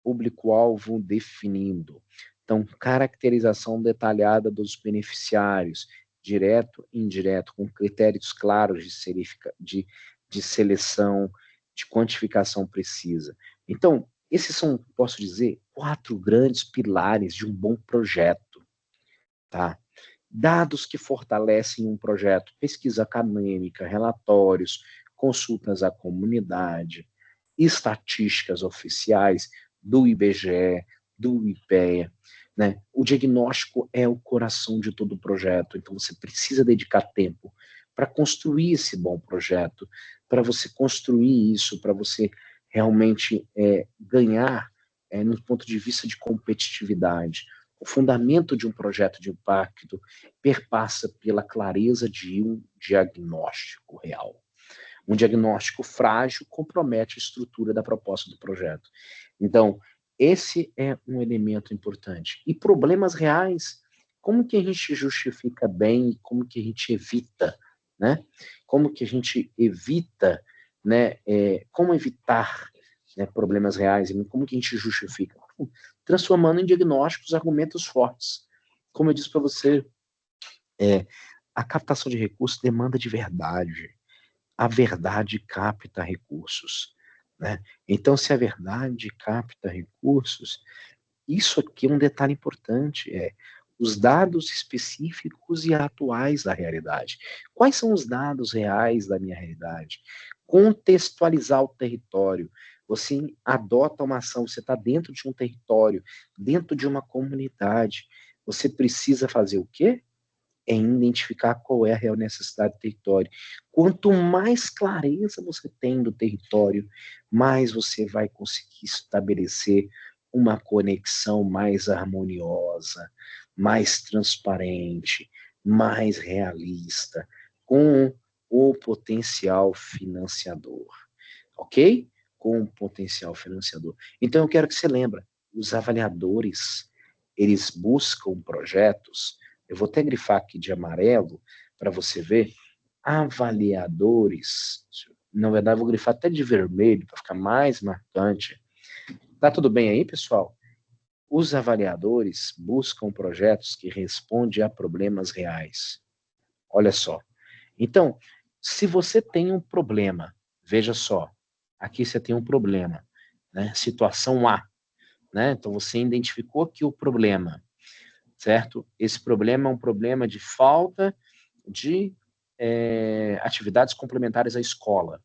Público-alvo definido. Então, caracterização detalhada dos beneficiários, direto e indireto, com critérios claros de seleção, de quantificação precisa. Então, esses são, posso dizer, 4 grandes pilares de um bom projeto. Tá? Dados que fortalecem um projeto, pesquisa acadêmica, relatórios, consultas à comunidade, estatísticas oficiais do IBGE, do IPEA, né? O diagnóstico é o coração de todo o projeto, então você precisa dedicar tempo para construir esse bom projeto, para você construir isso, para você realmente ganhar no ponto de vista de competitividade. O fundamento de um projeto de impacto perpassa pela clareza de um diagnóstico real. Um diagnóstico frágil compromete a estrutura da proposta do projeto. Então, esse é um elemento importante. E problemas reais, como que a gente justifica bem e como que a gente evita, né? Como que a gente evita, né? Como evitar, né, problemas reais e como que a gente justifica? Transformando em diagnósticos argumentos fortes. Como eu disse para você, a captação de recursos demanda de verdade. A verdade capta recursos, né? Então, se a verdade capta recursos, isso aqui é um detalhe importante, os dados específicos e atuais da realidade. Quais são os dados reais da minha realidade? Contextualizar o território. Você adota uma ação, você está dentro de um território, dentro de uma comunidade. Você precisa fazer o quê? Identificar qual é a real necessidade do território. Quanto mais clareza você tem do território, mais você vai conseguir estabelecer uma conexão mais harmoniosa, mais transparente, mais realista, com o potencial financiador, ok? Com o potencial financiador. Então, eu quero que você lembre, os avaliadores, eles buscam projetos. Eu vou até grifar aqui de amarelo para você ver. Avaliadores. Na verdade, eu vou grifar até de vermelho para ficar mais marcante. Tá tudo bem aí, pessoal? Os avaliadores buscam projetos que respondem a problemas reais. Olha só. Então, se você tem um problema, veja só, aqui você tem um problema, né? Situação A, né? Então, você identificou aqui o problema, certo? Esse problema é um problema de falta de atividades complementares à escola.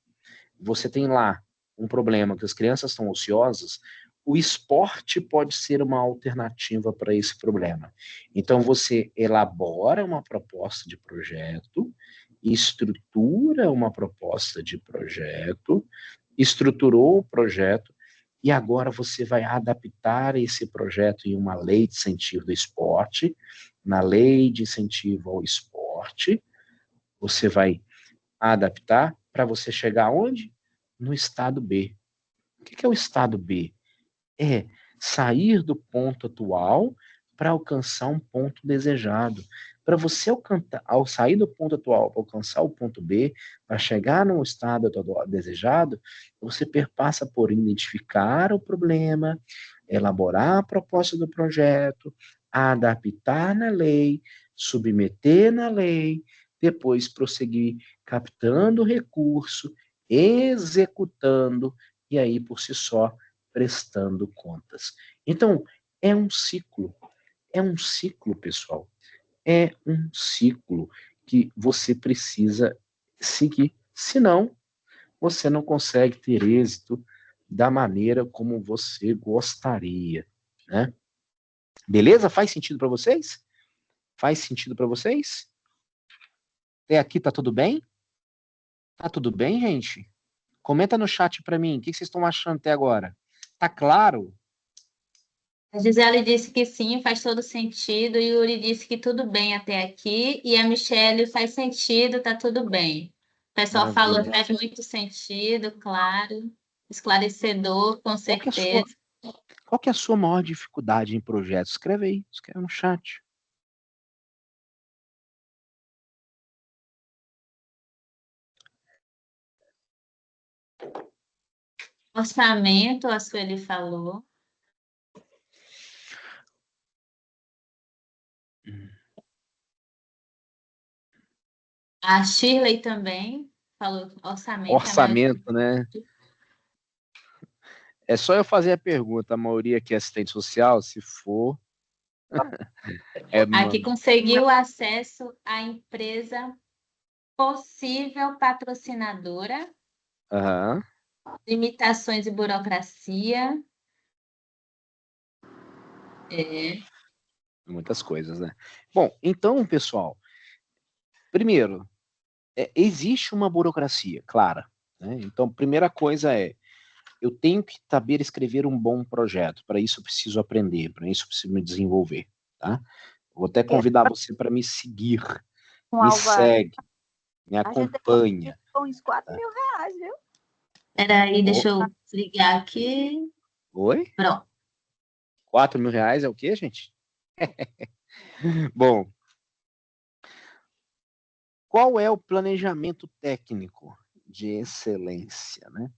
Você tem lá um problema que as crianças estão ociosas, o esporte pode ser uma alternativa para esse problema. Então, você elabora uma proposta de projeto, estrutura uma proposta de projeto, estruturou o projeto, e agora você vai adaptar esse projeto em uma lei de incentivo do esporte. Na lei de incentivo ao esporte, você vai adaptar para você chegar onde? No estado B. O que é o estado B? É sair do ponto atual para alcançar um ponto desejado. Para você ao sair do ponto atual para alcançar o ponto B, para chegar no estado desejado, você perpassa por identificar o problema, elaborar a proposta do projeto, adaptar na lei, submeter na lei, depois prosseguir captando recurso executando e aí, por si só, prestando contas. Então, é um ciclo, pessoal. É um ciclo que você precisa seguir. Senão, você não consegue ter êxito da maneira como você gostaria, né? Beleza? Faz sentido para vocês? Faz sentido para vocês? Até aqui tá tudo bem? Tá tudo bem, gente? Comenta no chat para mim, o que vocês estão achando até agora? Tá claro? A Gisele disse que sim, faz todo sentido. E o Yuri disse que tudo bem até aqui. E a Michelle faz sentido, tá tudo bem. O pessoal falou que Maravilha. faz muito sentido, claro. Esclarecedor, com Qual que é a sua, certeza. qual que é a sua maior dificuldade em projetos? Escreve aí, escreve no chat. Orçamento, a Sueli falou. A Shirley também falou que orçamento é a maior. Orçamento, né? É só eu fazer a pergunta, a maioria aqui é assistente social, se for, é Aqui uma... conseguiu acesso à empresa possível patrocinadora, Aham, limitações e burocracia. É. muitas coisas, né? Bom, então, pessoal, primeiro, existe uma burocracia, clara, né? Então, primeira coisa é, eu tenho que saber escrever um bom projeto, para isso eu preciso aprender, para isso eu preciso me desenvolver, tá? Vou até convidar você para me seguir, Com me Alvar, segue, me a gente acompanha. com uns 4 Tá? mil reais, viu? Peraí, deixa eu ligar aqui. Oi? Pronto. 4.000 reais é o quê, gente? Bom, qual é o planejamento técnico de excelência, né?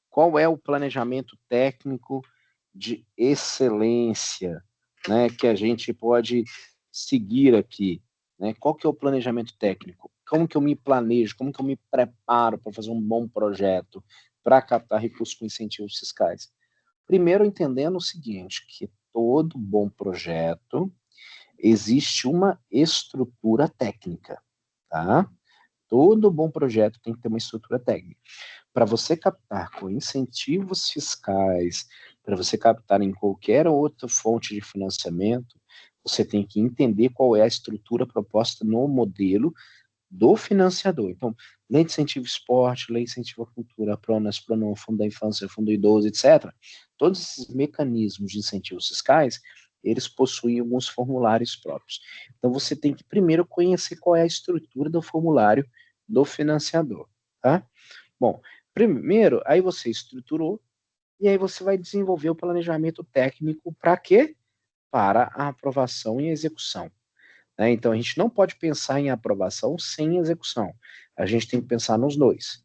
Qual é o planejamento técnico de excelência, né, que a gente pode seguir aqui, né? Qual que é o planejamento técnico? Como que eu me planejo? Como que eu me preparo para fazer um bom projeto, para captar recursos com incentivos fiscais? Primeiro, entendendo o seguinte, que todo bom projeto existe uma estrutura técnica, tá? Todo bom projeto tem que ter uma estrutura técnica. Para você captar com incentivos fiscais, para você captar em qualquer outra fonte de financiamento, você tem que entender qual é a estrutura proposta no modelo do financiador. Então, lei de incentivo ao esporte, lei de incentivo à cultura, PRONAS, PRONAM, Fundo da Infância, Fundo do Idoso, etc. Todos esses mecanismos de incentivos fiscais, eles possuem alguns formulários próprios. Então, você tem que primeiro conhecer qual é a estrutura do formulário do financiador, tá? Bom, primeiro, aí você estruturou, e aí você vai desenvolver o planejamento técnico para quê? Para a aprovação e execução. Né? Então, a gente não pode pensar em aprovação sem execução. A gente tem que pensar nos dois.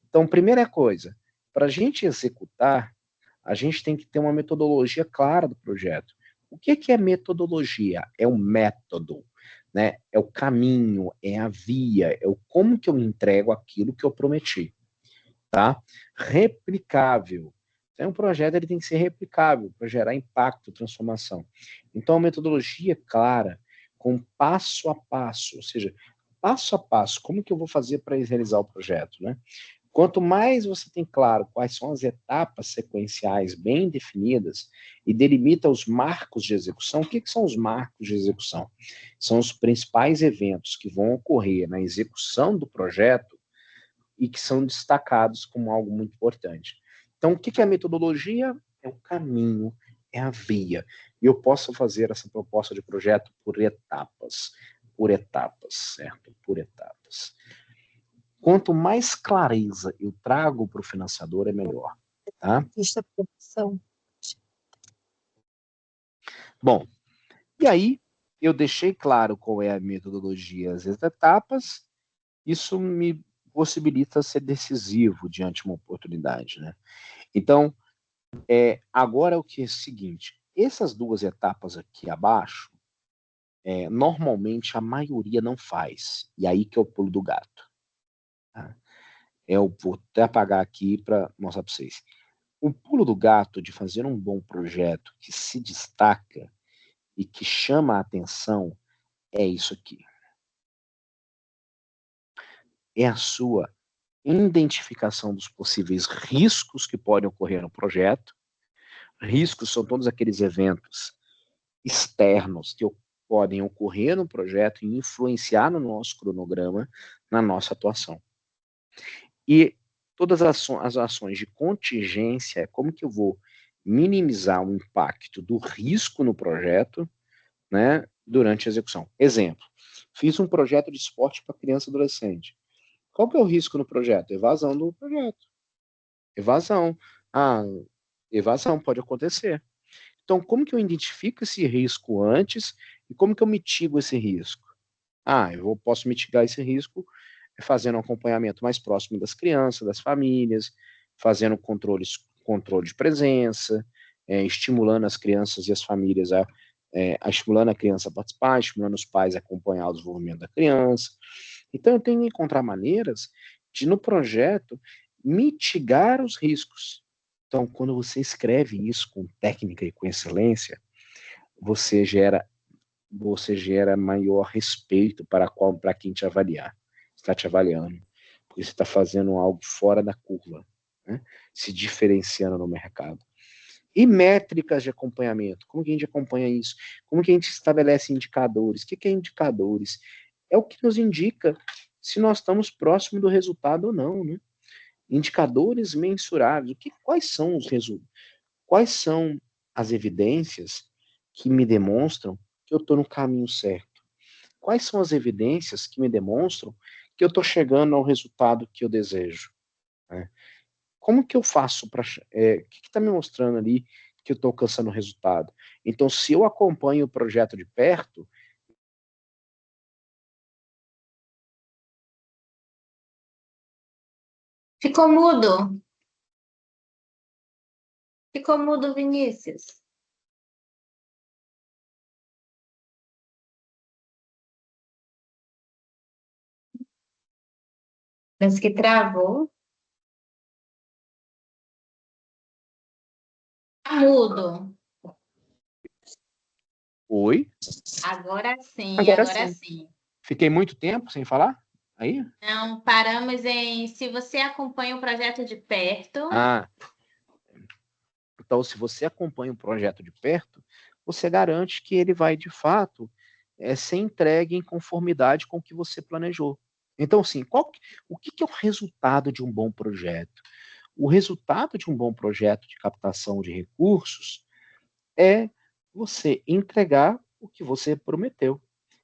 Então, primeira coisa, para a gente executar, a gente tem que ter uma metodologia clara do projeto. O que é metodologia? É o método, né? É o caminho, é a via, é o como que eu entrego aquilo que eu prometi, tá? Replicável. Então, um projeto ele tem que ser replicável para gerar impacto, transformação. Então, a metodologia clara, com passo a passo, ou seja, passo a passo, como que eu vou fazer para realizar o projeto, né? Quanto mais você tem claro quais são as etapas sequenciais bem definidas e delimita os marcos de execução, o que são os marcos de execução? São os principais eventos que vão ocorrer na execução do projeto e que são destacados como algo muito importante. Então, o que é a metodologia? É o caminho, é a via. E eu posso fazer essa proposta de projeto por etapas, certo? Por etapas. Quanto mais clareza eu trago para o financiador, é melhor, tá? Vista produção. Bom, e aí eu deixei claro qual é a metodologia, as etapas, isso me possibilita ser decisivo diante de uma oportunidade, né? Então, agora o que é o seguinte, essas duas etapas aqui abaixo, normalmente a maioria não faz, e aí que é o pulo do gato. Tá? Eu vou até apagar aqui para mostrar para vocês. O pulo do gato de fazer um bom projeto que se destaca e que chama a atenção é isso aqui. É a sua identificação dos possíveis riscos que podem ocorrer no projeto. Riscos são todos aqueles eventos externos que podem ocorrer no projeto e influenciar no nosso cronograma, na nossa atuação. E todas as ações de contingência, como que eu vou minimizar o impacto do risco no projeto, né, durante a execução. Exemplo, fiz um projeto de esporte para criança e adolescente. Qual que é o risco no projeto? Evasão do projeto. Evasão. Evasão pode acontecer. Então, como que eu identifico esse risco antes e como que eu mitigo esse risco? Posso mitigar esse risco fazendo um acompanhamento mais próximo das crianças, das famílias, fazendo controle de presença, estimulando as crianças e as famílias estimulando a criança a participar, estimulando os pais a acompanhar o desenvolvimento da criança. Então, eu tenho que encontrar maneiras de, no projeto, mitigar os riscos. Então, quando você escreve isso com técnica e com excelência, você gera maior respeito para quem te está te avaliando, porque você está fazendo algo fora da curva, né? Se diferenciando no mercado. E métricas de acompanhamento, como que a gente acompanha isso? Como que a gente estabelece indicadores? O que é indicadores? É o que nos indica se nós estamos próximo do resultado ou não, né? Indicadores mensuráveis. Quais são os resultados? Quais são as evidências que me demonstram que eu estou no caminho certo? Quais são as evidências que me demonstram que eu estou chegando ao resultado que eu desejo? Né? Como que eu faço para... o que está me mostrando ali que eu estou alcançando o resultado? Então, se eu acompanho o projeto de perto... Ficou mudo. Ficou mudo, Vinícius. Parece que travou. Tá mudo. Oi? Agora sim, Agora agora sim. sim. Fiquei muito tempo sem falar? Aí? Não, paramos em se você acompanha o projeto de perto. Então, se você acompanha o projeto de perto, você garante que ele vai, de fato, ser entregue em conformidade com o que você planejou. Então, assim, o que é o resultado de um bom projeto? O resultado de um bom projeto de captação de recursos é você entregar o que você prometeu.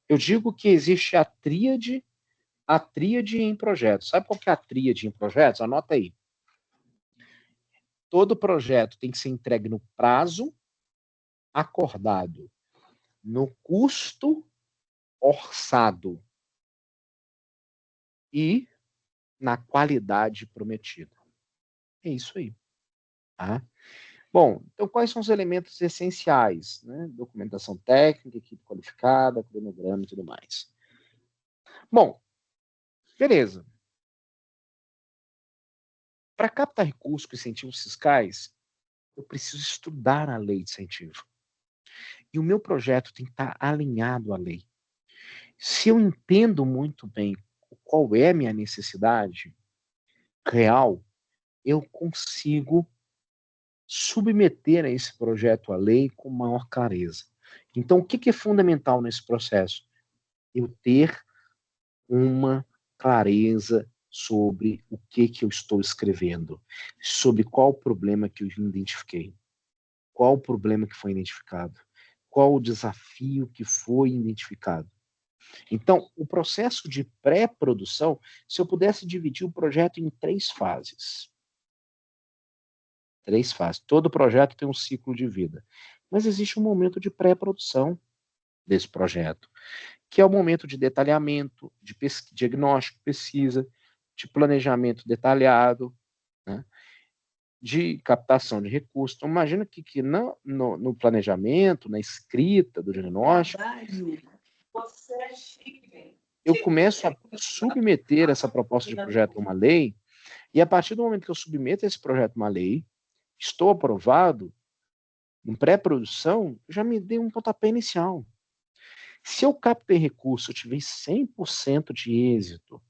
Eu digo que existe a tríade em projetos. Sabe qual que é a tríade em projetos? Anota aí. Todo projeto tem que ser entregue no prazo acordado, no custo orçado e na qualidade prometida. É isso aí. Tá? Bom, então quais são os elementos essenciais? Né? Documentação técnica, equipe qualificada, cronograma e tudo mais. Bom, beleza. Para captar recursos com incentivos fiscais, eu preciso estudar a lei de incentivo. E o meu projeto tem que estar alinhado à lei. Se eu entendo muito bem qual é a minha necessidade real, eu consigo submeter a esse projeto à lei com maior clareza. Então, o que é fundamental nesse processo? Eu ter uma clareza sobre o que eu estou escrevendo, sobre qual o problema que eu identifiquei, qual o problema que foi identificado, qual o desafio que foi identificado. Então, o processo de pré-produção, se eu pudesse dividir o projeto em 3 fases. 3 fases. Todo projeto tem um ciclo de vida. Mas existe um momento de pré-produção desse projeto, que é o momento de detalhamento, de diagnóstico, pesquisa, de planejamento detalhado, né? De captação de recursos. Então, imagina que no planejamento, na escrita do diagnóstico, eu começo a submeter essa proposta de projeto a uma lei E a partir do momento que eu submeto esse projeto a uma lei, estou aprovado, em pré-produção, já me dei um pontapé inicial. Se eu captei recurso, eu tive 100% de êxito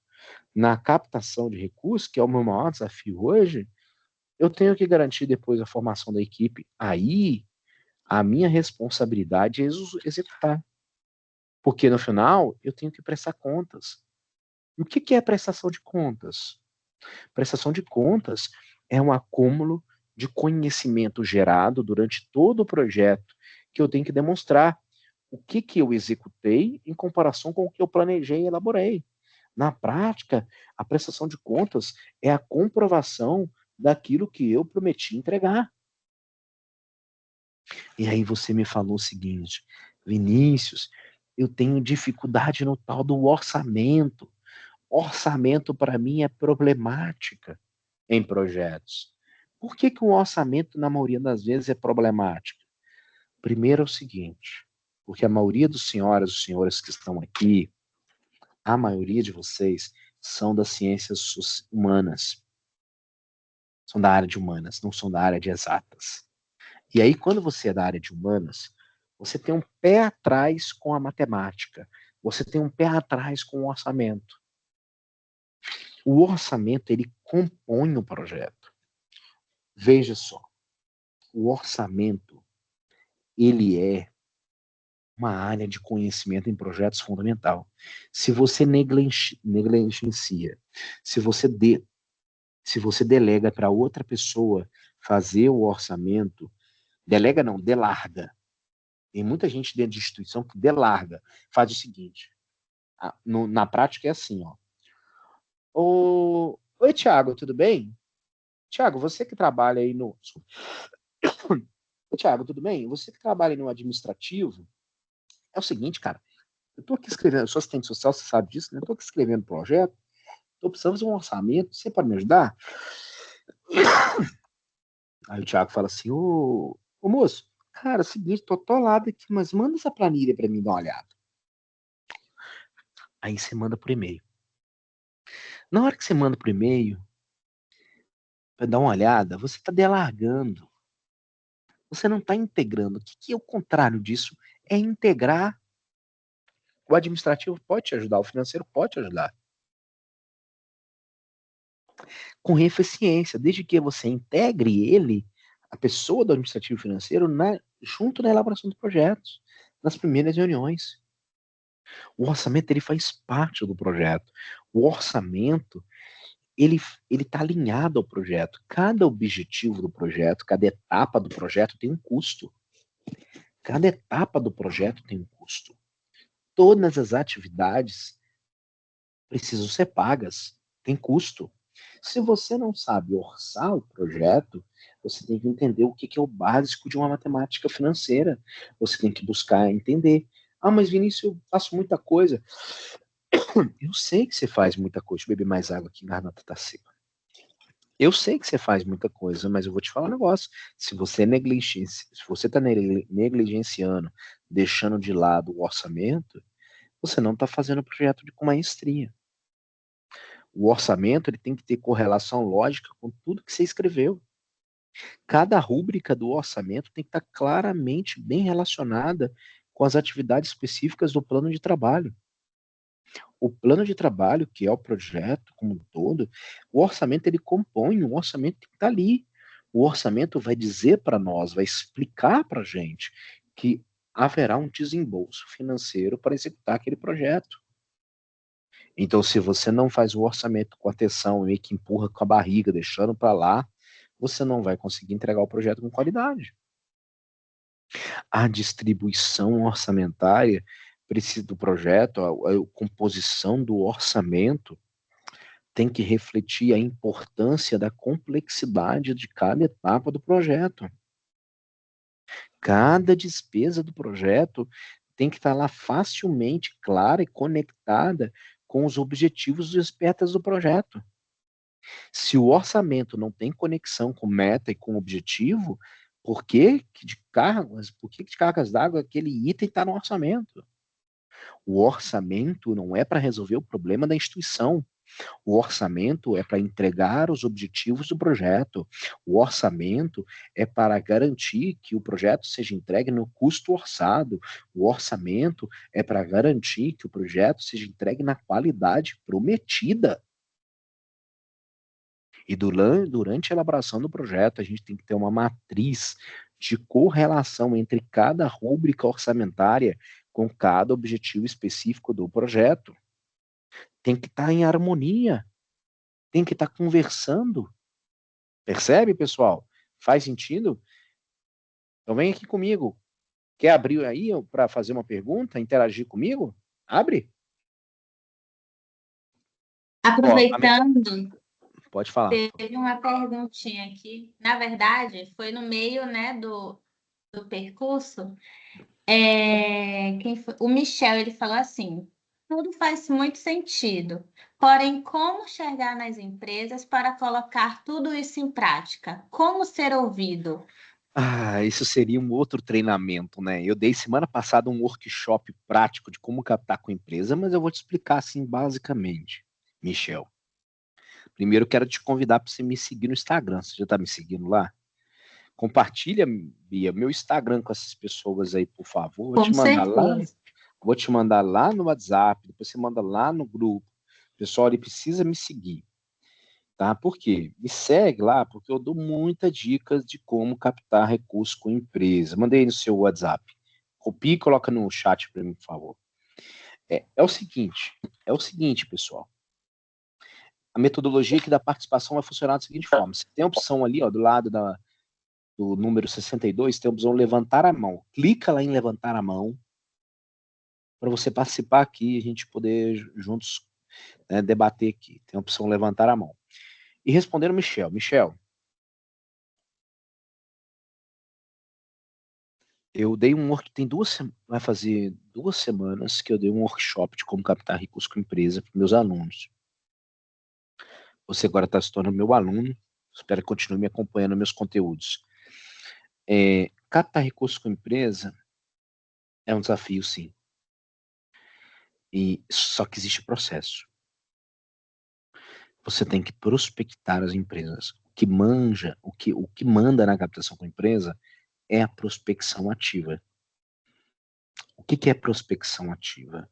na captação de recursos, que é o meu maior desafio hoje, eu tenho que garantir depois a formação da equipe. Aí, a minha responsabilidade é executar. Porque no final, eu tenho que prestar contas. E o que é prestação de contas? Prestação de contas é um acúmulo de conhecimento gerado durante todo o projeto que eu tenho que demonstrar o que eu executei em comparação com o que eu planejei e elaborei. Na prática, a prestação de contas é a comprovação daquilo que eu prometi entregar. E aí você me falou o seguinte, Vinícius, eu tenho dificuldade no tal do orçamento. Orçamento para mim é problemática em projetos. Por que o orçamento, na maioria das vezes, é problemático? Primeiro é o seguinte, porque a maioria dos senhoras e senhores que estão aqui, a maioria de vocês, são das ciências humanas. São da área de humanas, não são da área de exatas. E aí, quando você é da área de humanas, você tem um pé atrás com a matemática, você tem um pé atrás com o orçamento. O orçamento, ele compõe o projeto. Veja só, o orçamento, ele é uma área de conhecimento em projetos fundamental. Se você negligencia, se você delega para outra pessoa fazer o orçamento, delega não, delarga. Tem muita gente dentro de instituição que delarga, faz o seguinte, na prática é assim, ó. Oi, Thiago, tudo bem? Thiago, você que trabalha aí no... Oi, Thiago, tudo bem? Você que trabalha aí no administrativo, é o seguinte, cara, eu estou aqui escrevendo, eu sou assistente social, você sabe disso, né? Eu estou aqui escrevendo um projeto, estou precisando fazer um orçamento, você pode me ajudar? Aí o Thiago fala assim, ô moço, cara, é o seguinte, tô atolado aqui, mas manda essa planilha para mim dar uma olhada. Aí você manda por e-mail. Na hora que você manda por e-mail, para dar uma olhada, você está delargando. Você não está integrando. O que é o contrário disso? É integrar. O administrativo pode te ajudar, o financeiro pode te ajudar. Com eficiência, desde que você integre ele, a pessoa do administrativo financeiro, junto na elaboração do projeto, nas primeiras reuniões. O orçamento ele faz parte do projeto. O orçamento ele está alinhado ao projeto. Cada objetivo do projeto, cada etapa do projeto tem um custo. Cada etapa do projeto tem um custo. Todas as atividades precisam ser pagas, tem custo. Se você não sabe orçar o projeto, você tem que entender o que é o básico de uma matemática financeira. Você tem que buscar entender. Ah, mas Vinícius, eu faço muita coisa. Eu sei que você faz muita coisa. Deixa eu beber mais água aqui, a garganta tá seca. Eu sei que você faz muita coisa, mas eu vou te falar um negócio. Se você está negligenciando, deixando de lado o orçamento, você não está fazendo o projeto com maestria. O orçamento ele tem que ter correlação lógica com tudo que você escreveu. Cada rúbrica do orçamento tem que estar claramente bem relacionada com as atividades específicas do plano de trabalho. O plano de trabalho, que é o projeto como um todo, o orçamento ele compõe, o orçamento tem que estar ali. O orçamento vai dizer para nós, vai explicar para a gente que haverá um desembolso financeiro para executar aquele projeto. Então, se você não faz o orçamento com atenção, meio que empurra com a barriga, deixando para lá, você não vai conseguir entregar o projeto com qualidade. A distribuição orçamentária do projeto, a composição do orçamento, tem que refletir a importância da complexidade de cada etapa do projeto. Cada despesa do projeto tem que estar lá facilmente clara e conectada com os objetivos e as metas do projeto. Se o orçamento não tem conexão com meta e com objetivo, por que de cargas d'água aquele item está no orçamento? O orçamento não é para resolver o problema da instituição. O orçamento é para entregar os objetivos do projeto. O orçamento é para garantir que o projeto seja entregue no custo orçado. O orçamento é para garantir que o projeto seja entregue na qualidade prometida. E durante a elaboração do projeto, a gente tem que ter uma matriz de correlação entre cada rúbrica orçamentária com cada objetivo específico do projeto. Tem que estar em harmonia, tem que estar conversando. Percebe, pessoal? Faz sentido? Então vem aqui comigo. Quer abrir aí para fazer uma pergunta, interagir comigo? Abre. Aproveitando, pode falar. Teve uma perguntinha aqui. Na verdade, foi no meio, né, do percurso. O Michel, ele falou assim: tudo faz muito sentido, porém, como chegar nas empresas para colocar tudo isso em prática? Como ser ouvido? Isso seria um outro treinamento, né? Eu dei semana passada um workshop prático de como captar com a empresa, mas eu vou te explicar assim basicamente, Michel. Primeiro, eu quero te convidar para você me seguir no Instagram. Você já está me seguindo lá? Compartilha, Bia, meu Instagram com essas pessoas aí, por favor. Com certeza. Vou te mandar lá no WhatsApp, depois você manda lá no grupo. Pessoal, ele precisa me seguir. Tá? Por quê? Me segue lá, porque eu dou muitas dicas de como captar recursos com empresa. Mandei aí no seu WhatsApp. Copia e coloca no chat para mim, por favor. É o seguinte, pessoal. A metodologia aqui da participação vai funcionar da seguinte forma. Você tem a opção ali, ó, do lado do número 62, tem a opção levantar a mão. Clica lá em levantar a mão para você participar aqui e a gente poder juntos, né, debater aqui. Tem a opção levantar a mão. E responder o Michel. Michel, eu dei vai fazer 2 semanas que eu dei um workshop de como captar recursos com empresa para meus alunos. Você agora está se tornando meu aluno, espero que continue me acompanhando nos meus conteúdos. Captar recursos com empresa é um desafio, sim. Só que existe processo. Você tem que prospectar as empresas. O que manda na captação com empresa é a prospecção ativa. O que é prospecção ativa?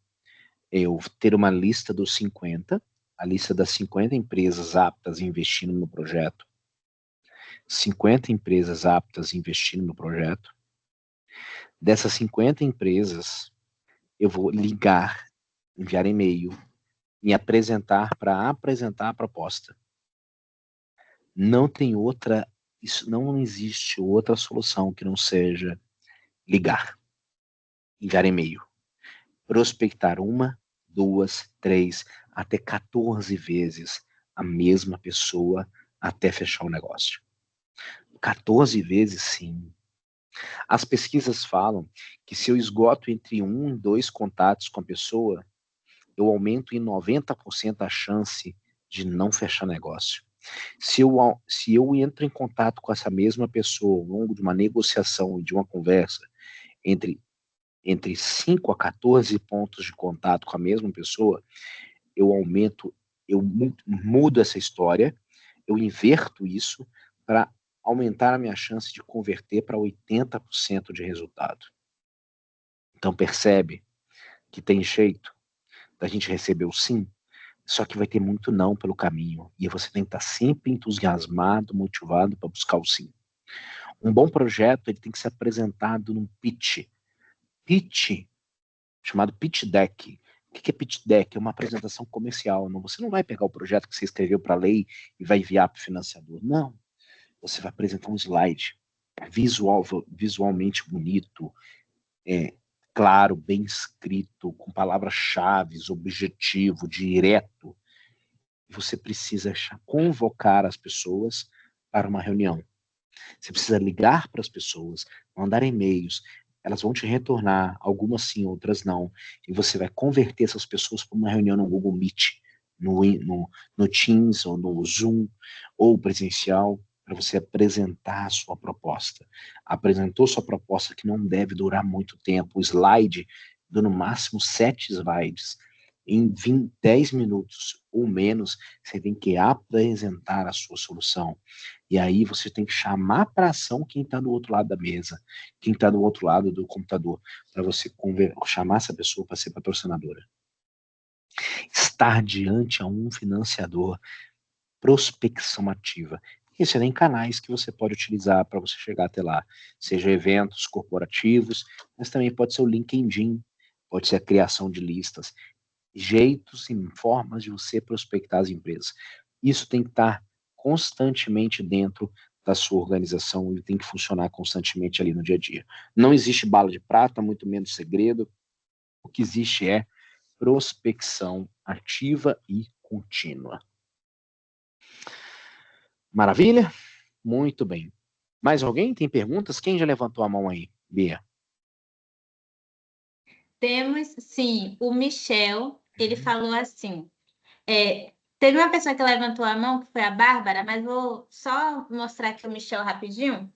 Eu ter uma lista dos 50, a lista das 50 empresas aptas a investir no meu projeto, 50 empresas aptas a investir no meu projeto. Dessas 50 empresas, eu vou ligar, enviar e-mail, me apresentar para apresentar a proposta. Não tem outra, isso não existe outra solução que não seja ligar, enviar e-mail, prospectar 1, 2, 3, até 14 vezes a mesma pessoa até fechar o negócio. 14 vezes, sim. As pesquisas falam que se eu esgoto entre 1 e 2 contatos com a pessoa, eu aumento em 90% a chance de não fechar negócio. Se eu entro em contato com essa mesma pessoa ao longo de uma negociação e de uma conversa entre 5 a 14 pontos de contato com a mesma pessoa, eu mudo essa história, eu inverto isso para aumentar a minha chance de converter para 80% de resultado. Então percebe que tem jeito da gente receber o sim, só que vai ter muito não pelo caminho, e você tem que estar sempre entusiasmado, motivado para buscar o sim. Um bom projeto, ele tem que ser apresentado num pitch, chamado pitch deck. O que é pitch deck? É uma apresentação comercial. Você não vai pegar o projeto que você escreveu para a lei e vai enviar para o financiador. Não. Você vai apresentar um slide visualmente bonito, claro, bem escrito, com palavras-chave, objetivo, direto. Você precisa convocar as pessoas para uma reunião. Você precisa ligar para as pessoas, mandar e-mails, elas vão te retornar, algumas sim, outras não, e você vai converter essas pessoas para uma reunião no Google Meet, no Teams, ou no Zoom, ou presencial, para você apresentar a sua proposta. Apresentou sua proposta, que não deve durar muito tempo, o slide, no máximo 7 slides, em 10 minutos ou menos, você tem que apresentar a sua solução. E aí você tem que chamar para ação quem está do outro lado da mesa, quem está do outro lado do computador, para você chamar essa pessoa para ser patrocinadora. Estar diante a um financiador, prospecção ativa. E você tem canais que você pode utilizar para você chegar até lá, seja eventos corporativos, mas também pode ser o LinkedIn, pode ser a criação de listas, jeitos e formas de você prospectar as empresas. Isso tem que estar constantemente dentro da sua organização e tem que funcionar constantemente ali no dia a dia. Não existe bala de prata, muito menos segredo. O que existe é prospecção ativa e contínua. Maravilha? Muito bem. Mais alguém tem perguntas? Quem já levantou a mão aí, Bia? Temos, sim, o Michel, ele falou assim, teve uma pessoa que levantou a mão, que foi a Bárbara, mas vou só mostrar aqui o Michel rapidinho.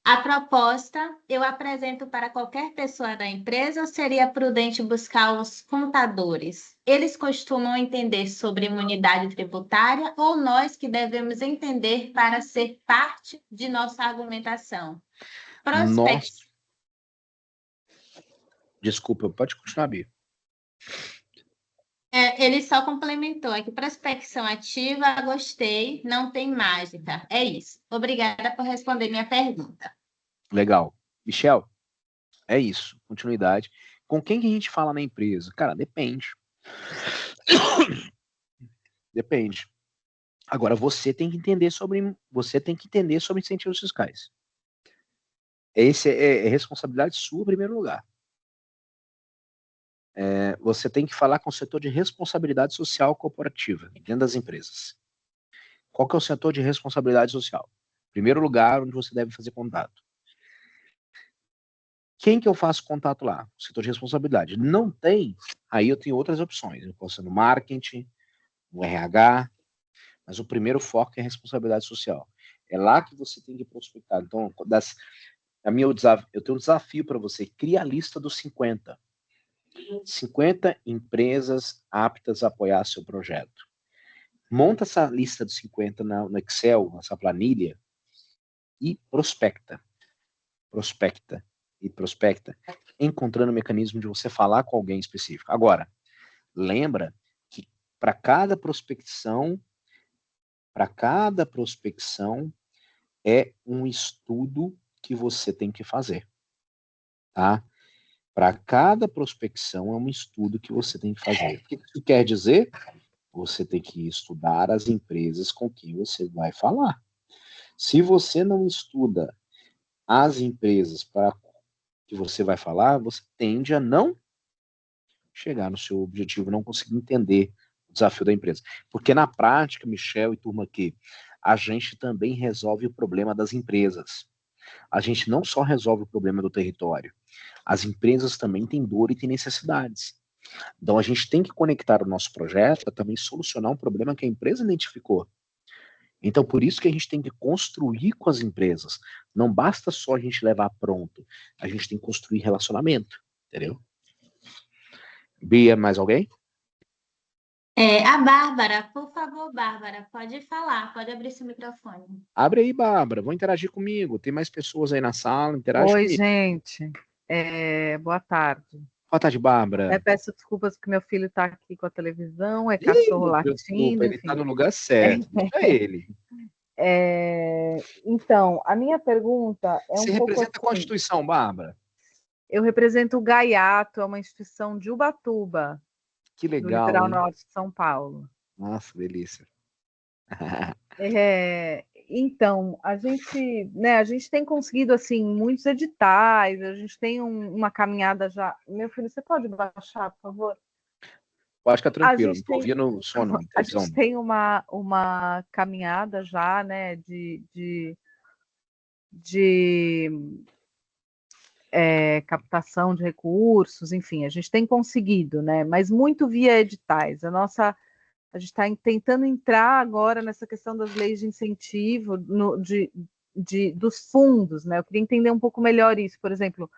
A proposta eu apresento para qualquer pessoa da empresa ou seria prudente buscar os contadores? Eles costumam entender sobre imunidade tributária ou nós que devemos entender para ser parte de nossa argumentação? Nossa. Desculpa, pode continuar, Bia. Ele só complementou aqui, prospecção ativa, gostei, não tem mágica. É isso. Obrigada por responder minha pergunta. Legal. Michel, é isso, continuidade. Com quem que a gente fala na empresa? Cara, depende. Depende. Agora, você tem que entender sobre incentivos fiscais. Esse é responsabilidade sua em primeiro lugar. Você tem que falar com o setor de responsabilidade social corporativa dentro das empresas. Qual que é o setor de responsabilidade social? Primeiro lugar onde você deve fazer contato. Quem que eu faço contato lá? O setor de responsabilidade. Não tem, aí eu tenho outras opções. Eu posso ir no marketing, no RH, mas o primeiro foco é a responsabilidade social. É lá que você tem que prospectar. Então, eu tenho um desafio para você. Cria a lista dos 50. 50 empresas aptas a apoiar seu projeto. Monta essa lista dos 50 no Excel, nessa planilha, e prospecta. Prospecta e prospecta, encontrando o mecanismo de você falar com alguém específico. Agora, lembra que para cada prospecção é um estudo que você tem que fazer, tá? Para cada prospecção é um estudo que você tem que fazer. O que isso quer dizer? Você tem que estudar as empresas com quem você vai falar. Se você não estuda as empresas para que você vai falar, você tende a não chegar no seu objetivo, não conseguir entender o desafio da empresa. Porque na prática, Michel e turma aqui, a gente também resolve o problema das empresas. A gente não só resolve o problema do território, as empresas também têm dor e têm necessidades. Então a gente tem que conectar o nosso projeto a também solucionar um problema que a empresa identificou. Então por isso que a gente tem que construir com as empresas. Não basta só a gente levar pronto, a gente tem que construir relacionamento, entendeu? Bia, mais alguém? A Bárbara, por favor, Bárbara, pode falar, pode abrir seu microfone. Abre aí, Bárbara, vou interagir comigo. Tem mais pessoas aí na sala, interage Oi, comigo. gente. Boa tarde. Boa tarde, Bárbara. Peço desculpas porque meu filho está aqui com a televisão, é Ih, cachorro desculpa, latindo, ele enfim. está no lugar certo. Deixa ele. Então, a minha pergunta é Você um pouco representa assim. qual instituição, Bárbara? Eu represento o Gaiato, é uma instituição de Ubatuba, Que do legal, litoral hein? norte de São Paulo. Nossa, delícia. Então, a gente tem conseguido assim muitos editais, a gente tem uma caminhada já. Meu filho, você pode baixar, por favor? Pode ficar A tranquilo, não gente estou tem, ouvindo som, não, a televisão. gente tem uma caminhada já, né, de captação de recursos, enfim, a gente tem conseguido, né, mas muito via editais. A gente está tentando entrar agora nessa questão das leis de incentivo, dos fundos, né? Eu queria entender um pouco melhor isso. Por exemplo,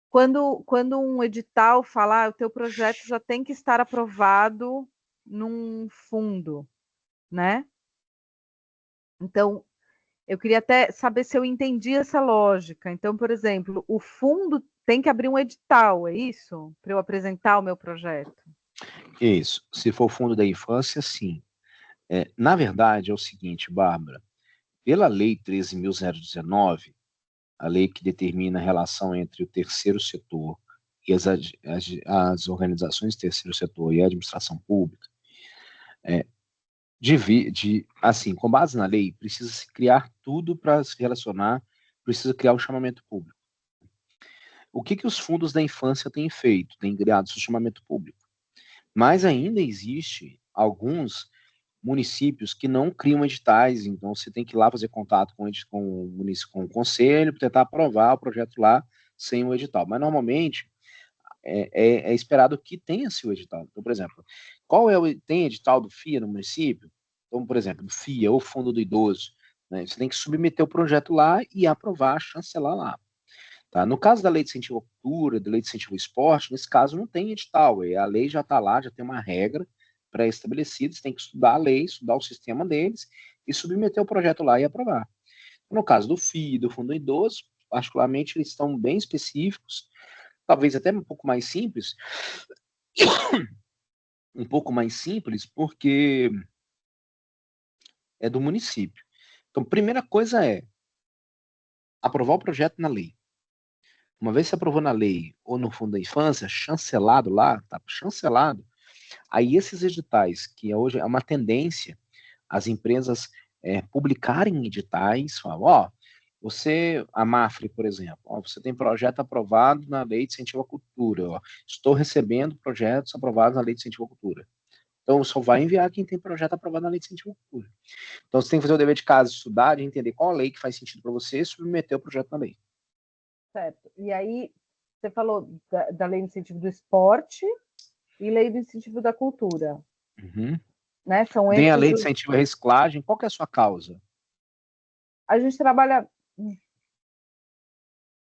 quando um edital fala, o teu projeto já tem que estar aprovado num fundo, né? Então, eu queria até saber se eu entendi essa lógica. Então, por exemplo, o fundo tem que abrir um edital, é isso? Para eu apresentar o meu projeto? Isso. Se for o fundo da infância, sim. Na verdade, é o seguinte, Bárbara, pela Lei 13.019, a lei que determina a relação entre o terceiro setor e as organizações do terceiro setor e a administração pública, assim, com base na lei, precisa se criar tudo para se relacionar, precisa criar o chamamento público. O que os fundos da infância têm feito? Têm criado o chamamento público. Mas ainda existe alguns municípios que não criam editais, então você tem que ir lá fazer contato com o conselho para tentar aprovar o projeto lá sem o edital. Mas normalmente é esperado que tenha-se o edital. Então, por exemplo, tem edital do FIA no município? Então, por exemplo, do FIA ou Fundo do Idoso, né? Você tem que submeter o projeto lá e aprovar, chancelar lá. Tá? No caso da lei de incentivo à cultura, da lei de incentivo ao esporte, nesse caso não tem edital, a lei já está lá, já tem uma regra pré-estabelecida, você tem que estudar a lei, estudar o sistema deles e submeter o projeto lá e aprovar. No caso do FII, do Fundo Idoso, particularmente, eles estão bem específicos, talvez até um pouco mais simples, porque é do município. Então, primeira coisa é aprovar o projeto na lei. Uma vez que você aprovou na lei ou no Fundo da Infância, chancelado lá, tá chancelado, aí esses editais, que hoje é uma tendência, as empresas publicarem editais, falam, ó, a Mafre, por exemplo, ó, você tem projeto aprovado na Lei de Incentivo à Cultura, ó, estou recebendo projetos aprovados na Lei de Incentivo à Cultura. Então, só vai enviar quem tem projeto aprovado na Lei de Incentivo à Cultura. Então, você tem que fazer o dever de casa, estudar, de entender qual a lei que faz sentido para você e submeter o projeto na lei. Certo. E aí, você falou da lei de incentivo do esporte e lei do incentivo da cultura. Uhum. Né? São Tem a esses lei de incentivo à reciclagem. Qual que é a sua causa? A gente trabalha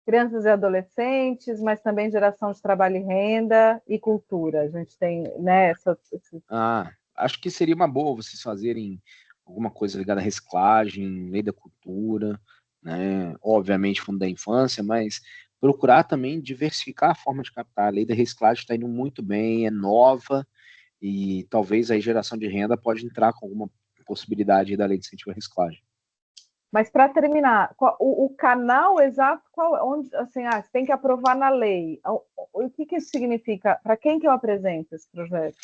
crianças e adolescentes, mas também geração de trabalho e renda e cultura. A gente tem, né, Acho que seria uma boa vocês fazerem alguma coisa ligada à reciclagem, lei da cultura, né? Obviamente fundo da infância, mas procurar também diversificar a forma de captar. A lei da reciclagem está indo muito bem, é nova e talvez a geração de renda pode entrar com alguma possibilidade da lei de incentivo à reciclagem. Mas para terminar, o canal exato, onde, assim, você tem que aprovar na lei. O que isso significa? Para quem que eu apresento esse projeto?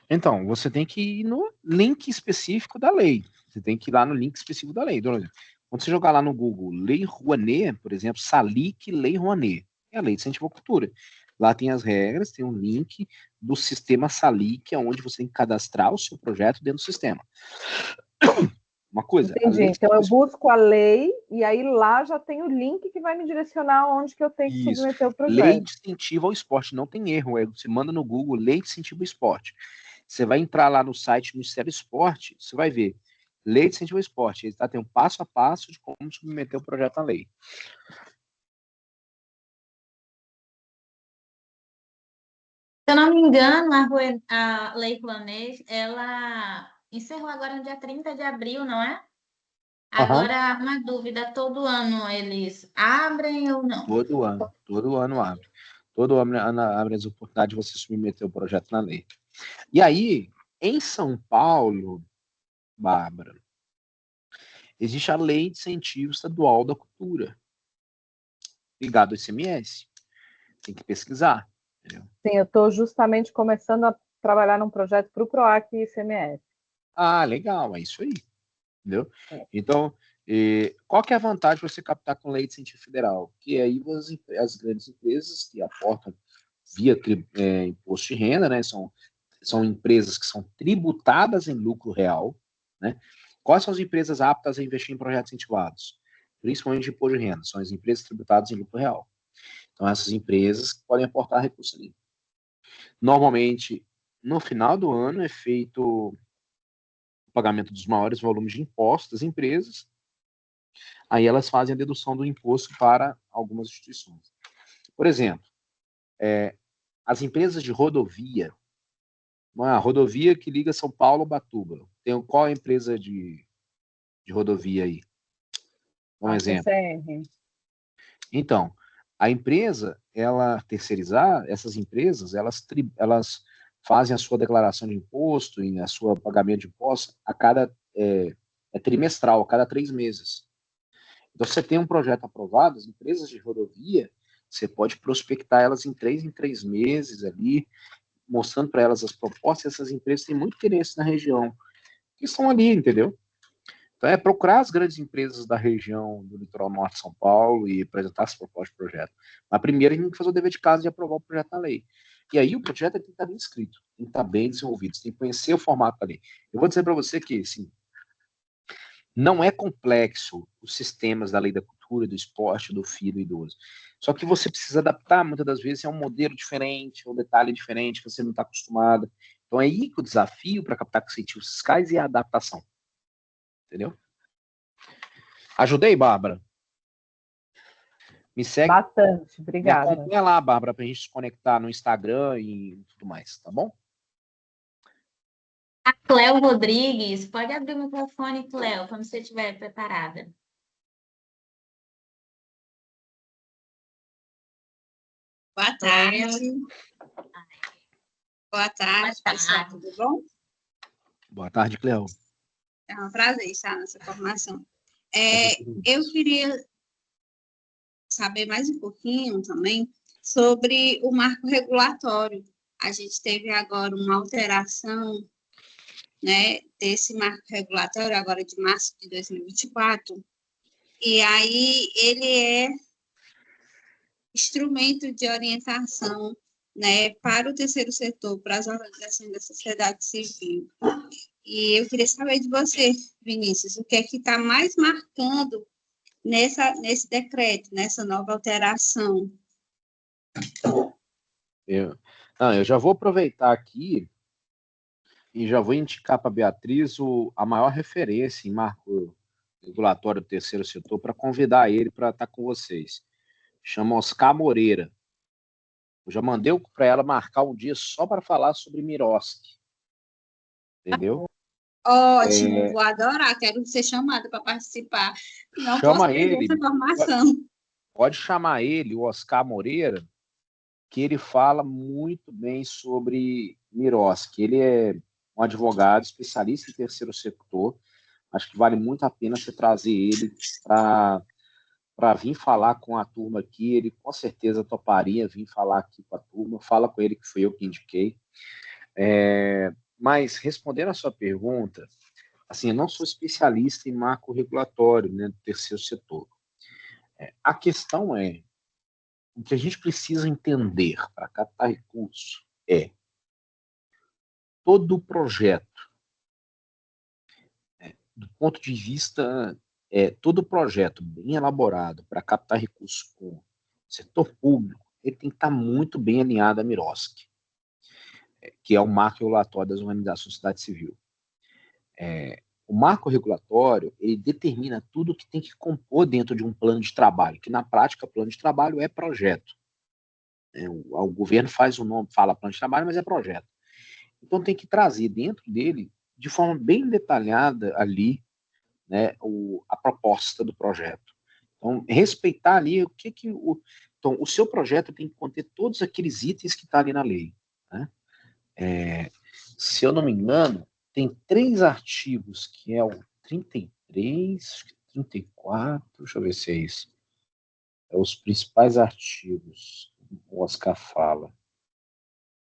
Então, você tem que ir no link específico da lei. Você tem que ir lá no link específico da lei. Quando você jogar lá no Google Lei Rouanet, por exemplo, SALIC Lei Rouanet, é a lei de incentivo à cultura. Lá tem as regras, tem um link do sistema SALIC, onde você tem que cadastrar o seu projeto dentro do sistema. Uma coisa. Entendi. Então eu busco a lei e aí lá já tem o link que vai me direcionar onde que eu tenho que submeter o projeto. Lei de incentivo ao esporte, não tem erro. Você manda no Google Lei de incentivo ao esporte. Você vai entrar lá no site do Ministério do Esporte, você vai ver Lei de incentivo ao esporte. Ele tem um passo a passo de como submeter o projeto à lei. Se eu não me engano, a Lei Rouanet, ela encerrou agora no dia 30 de abril, não é? Agora, uma dúvida, todo ano eles abrem ou não? Todo ano abre. Todo ano abre as oportunidades de você submeter o projeto na lei. E aí, em São Paulo, Bárbara, existe a Lei de Incentivo Estadual da Cultura, ligado ao ICMS. Tem que pesquisar. Entendeu? Sim, eu estou justamente começando a trabalhar num projeto para o PROAC e ICMS. Legal, é isso aí. Entendeu? Então, qual que é a vantagem de você captar com lei de incentivo federal? Que aí as grandes empresas que aportam via imposto de renda, né, são empresas que são tributadas em lucro real, né? Quais são as empresas aptas a investir em projetos incentivados? Principalmente de imposto de renda, são as empresas tributadas em lucro real. Então, essas empresas podem aportar recurso ali. Normalmente, no final do ano é feito o pagamento dos maiores volumes de impostos das empresas, aí elas fazem a dedução do imposto para algumas instituições. Por exemplo, as empresas de rodovia, uma rodovia que liga São Paulo a Ubatuba. Qual a empresa de rodovia aí? Um exemplo. CCR. Então, a empresa, ela terceirizar, essas empresas, elas fazem a sua declaração de imposto e a sua pagamento de imposto a cada trimestral, a cada 3 meses. Então, você tem um projeto aprovado, as empresas de rodovia, você pode prospectar elas em 3 meses ali, mostrando para elas as propostas, e essas empresas têm muito interesse na região, que estão ali, entendeu? Então, procurar as grandes empresas da região do litoral norte de São Paulo e apresentar as propostas de projeto. Mas primeiro a gente tem que fazer o dever de casa de aprovar o projeto na lei. E aí o projeto tem que estar bem escrito, tem que estar bem desenvolvido, você tem que conhecer o formato da lei. Eu vou dizer para você que, assim, não é complexo os sistemas da lei da cultura, do esporte, do filho e idoso. Só que você precisa adaptar, muitas das vezes, é um modelo diferente, um detalhe diferente, que você não está acostumado. Então é aí que o desafio para captar incentivos fiscais e a adaptação. Entendeu? Ajudei, Bárbara? Me segue. Bastante, Me obrigada. acompanha lá, Bárbara, para a gente se conectar no Instagram e tudo mais, tá bom? A Cléo Rodrigues, pode abrir o microfone, Cléo, quando você estiver preparada. Boa tarde. Boa tarde, pessoal, tudo bom? Boa tarde, Cléo. É um prazer estar nessa formação. Eu queria saber mais um pouquinho também sobre o marco regulatório. A gente teve agora uma alteração, né, desse marco regulatório, agora de março de 2024, e aí ele é instrumento de orientação, né, para o terceiro setor, para as organizações da sociedade civil. E eu queria saber de você, Vinícius, o que é que está mais marcando nesse decreto, nessa nova alteração? Eu já vou aproveitar aqui e já vou indicar para a Beatriz a maior referência em marco regulatório do terceiro setor para convidar ele para estar com vocês. Chama Oscar Moreira. Eu já mandei para ela marcar um dia só para falar sobre Miroski. Entendeu? Ótimo, vou adorar, quero ser chamada para participar. Não Chama posso perder ele. essa formação. Pode chamar ele, o Oscar Moreira, que ele fala muito bem sobre Miroski. Ele é um advogado especialista em terceiro setor. Acho que vale muito a pena você trazer ele para vir falar com a turma aqui. Ele com certeza toparia vir falar aqui com a turma. Fala com ele que foi eu que indiquei. Mas, respondendo a sua pergunta, assim, eu não sou especialista em marco regulatório, né, do terceiro setor. A questão é, o que a gente precisa entender para captar recursos é todo o projeto, do ponto de vista, todo projeto bem elaborado para captar recursos com o setor público, ele tem que estar muito bem alinhado à Miroski, que é o marco regulatório das organizações da sociedade civil. O marco regulatório, ele determina tudo que tem que compor dentro de um plano de trabalho, que na prática, plano de trabalho é projeto. O governo faz o nome, fala plano de trabalho, mas é projeto. Então tem que trazer dentro dele, de forma bem detalhada ali, né, a proposta do projeto. Então, respeitar ali então, o seu projeto tem que conter todos aqueles itens que estão ali na lei. Né? Se eu não me engano, tem 3 artigos, que é o 33, 34, deixa eu ver se é isso. Os principais artigos, o Oscar fala.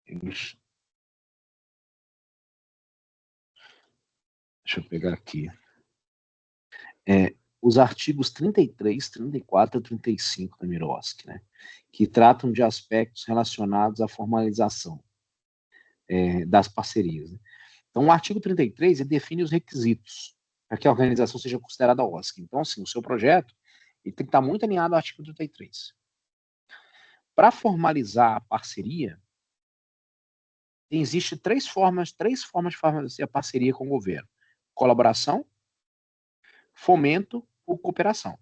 Deixa eu pegar aqui. Os artigos 33, 34 e 35 da Miroski, né, que tratam de aspectos relacionados à formalização das parcerias. Né. Então, o artigo 33 ele define os requisitos para que a organização seja considerada OSC. Então, assim, o seu projeto ele tem que estar muito alinhado ao artigo 33. Para formalizar a parceria, existem 3 formas de fazer a parceria com o governo: colaboração, fomento ou cooperação.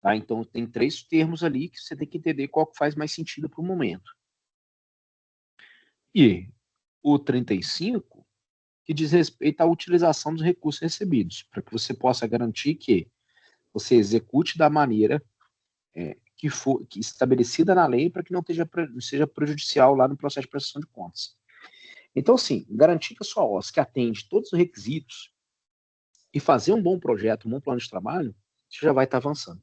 Tá? Então, tem 3 termos ali que você tem que entender qual que faz mais sentido para o momento. E o 35, que diz respeito à utilização dos recursos recebidos, para que você possa garantir que você execute da maneira que estabelecida na lei, para que não seja prejudicial lá no processo de prestação de contas. Então, assim, garantir que a sua OSC atende todos os requisitos e fazer um bom projeto, um bom plano de trabalho, você já vai estar avançando.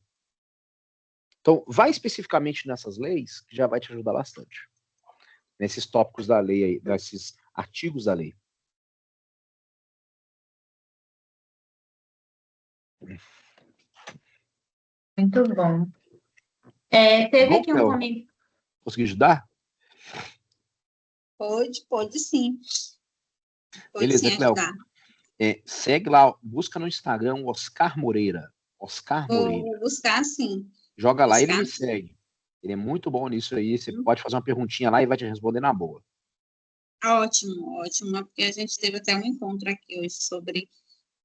Então, vai especificamente nessas leis, que já vai te ajudar bastante. Nesses tópicos da lei, aí, nesses artigos da lei. Muito bom. Teve Bom, aqui um comentário. consegui ajudar? Pode sim. Pode Beleza, sim Cléo. ajudar. Segue lá, busca no Instagram o Oscar Moreira. Oscar Moreira. Vou buscar sim. Joga lá, ele buscar. me segue. Ele é muito bom nisso aí. Você pode fazer uma perguntinha lá e vai te responder na boa. Ótimo, porque a gente teve até um encontro aqui hoje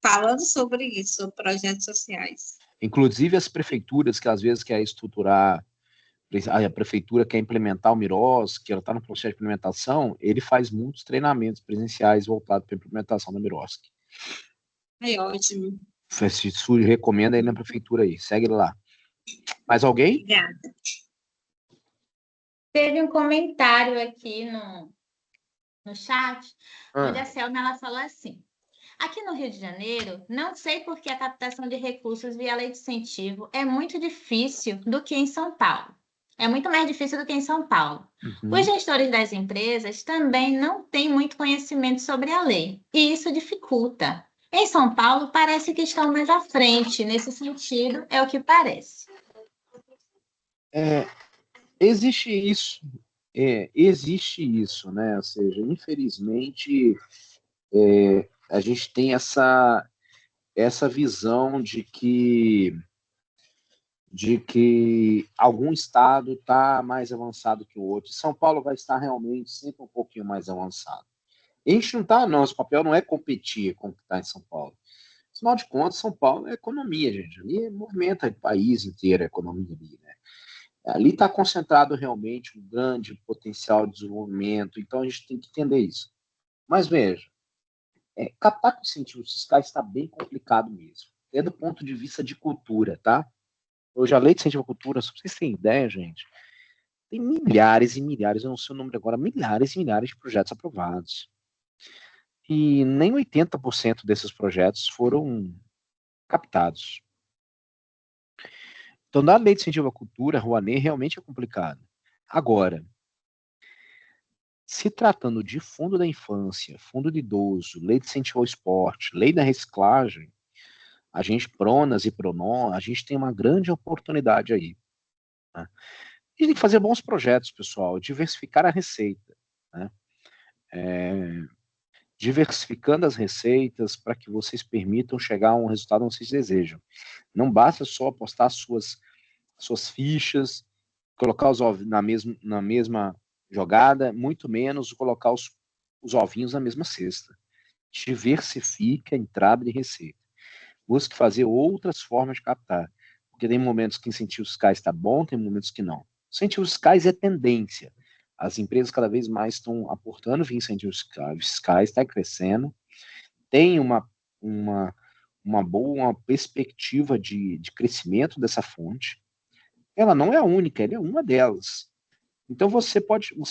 falando sobre isso, sobre projetos sociais. Inclusive as prefeituras que às vezes quer estruturar, a prefeitura quer implementar o Miros, que ela está no processo de implementação, ele faz muitos treinamentos presenciais voltados para a implementação da Miros. É ótimo. Se recomenda aí na prefeitura aí, segue lá. Mais alguém? Obrigada. Teve um comentário aqui no chat, onde a Selma ela falou assim: aqui no Rio de Janeiro, não sei por que a captação de recursos via lei de incentivo é muito difícil do que em São Paulo. É muito mais difícil do que em São Paulo. Os gestores das empresas também não têm muito conhecimento sobre a lei, e isso dificulta. Em São Paulo, parece que estão mais à frente, nesse sentido, é o que parece. Existe isso, né? Ou seja, infelizmente, a gente tem essa visão de que algum estado está mais avançado que o outro. São Paulo vai estar realmente sempre um pouquinho mais avançado. A gente não está, nosso papel não é competir com o que está em São Paulo. Afinal de contas, São Paulo é economia, gente. Ali movimenta o país inteiro, a economia ali, né? Ali está concentrado realmente um grande potencial de desenvolvimento, então a gente tem que entender isso. Mas veja, captar com incentivos fiscais está bem complicado mesmo. É do ponto de vista de cultura, tá? Hoje a lei de incentivo à cultura, só para vocês terem ideia, gente, tem milhares e milhares, eu não sei o número agora, milhares e milhares de projetos aprovados. E nem 80% desses projetos foram captados. Então, na lei de incentivo à cultura, Rouanet realmente é complicado. Agora, se tratando de fundo da infância, fundo de idoso, lei de incentivo ao esporte, lei da reciclagem, a gente, Pronas e Pronon, a gente tem uma grande oportunidade aí. Né? E tem que fazer bons projetos, pessoal, diversificar a receita. Né? Diversificando as receitas para que vocês permitam chegar a um resultado onde vocês desejam. Não basta só apostar suas fichas, colocar os ovos na mesma jogada, muito menos colocar os ovinhos na mesma cesta. Diversifique a entrada de receita. Busque fazer outras formas de captar. Porque tem momentos que incentivos fiscais está bom, tem momentos que não. Incentivos fiscais é tendência. As empresas cada vez mais estão aportando via incentivos fiscais, está crescendo. Tem uma boa perspectiva de crescimento dessa fonte. Ela não é a única, ela é uma delas. Então você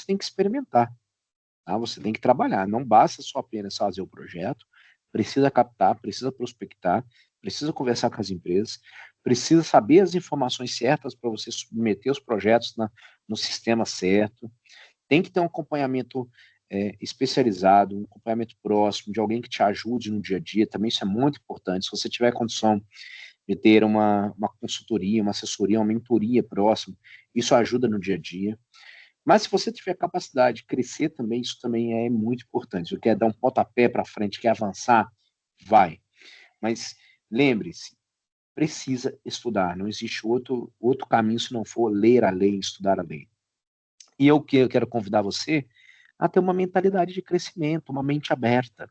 tem que experimentar. Tá? Você tem que trabalhar. Não basta só apenas fazer o projeto. Precisa captar, precisa prospectar, precisa conversar com as empresas, precisa saber as informações certas para você submeter os projetos no sistema certo. Tem que ter um acompanhamento especializado, um acompanhamento próximo, de alguém que te ajude no dia a dia. Também isso é muito importante. Se você tiver condição de ter uma consultoria, uma assessoria, uma mentoria próxima, isso ajuda no dia a dia. Mas se você tiver capacidade de crescer também, isso também é muito importante. Se você quer dar um pontapé para frente, quer avançar, vai. Mas lembre-se, precisa estudar. Não existe outro caminho se não for ler a lei, estudar a lei. E eu quero convidar você a ter uma mentalidade de crescimento, uma mente aberta.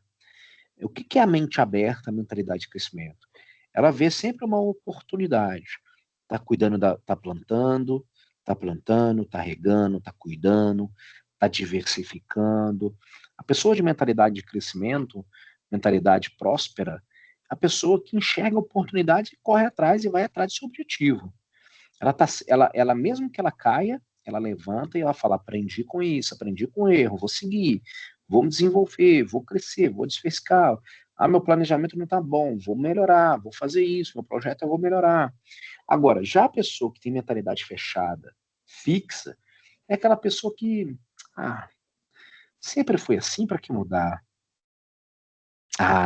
O que é a mente aberta, a mentalidade de crescimento? Ela vê sempre uma oportunidade. Está cuidando, está plantando, está regando, está cuidando, está diversificando. A pessoa de mentalidade de crescimento, mentalidade próspera, a pessoa que enxerga a oportunidade, corre atrás e vai atrás do seu objetivo. Ela mesmo que ela caia, ela levanta e ela fala, aprendi com isso, aprendi com o erro, vou seguir, vou me desenvolver, vou crescer, vou diversificar. Meu planejamento não está bom, vou melhorar, vou fazer isso, meu projeto eu vou melhorar. Agora, já a pessoa que tem mentalidade fechada, fixa, é aquela pessoa que, sempre foi assim, para que mudar?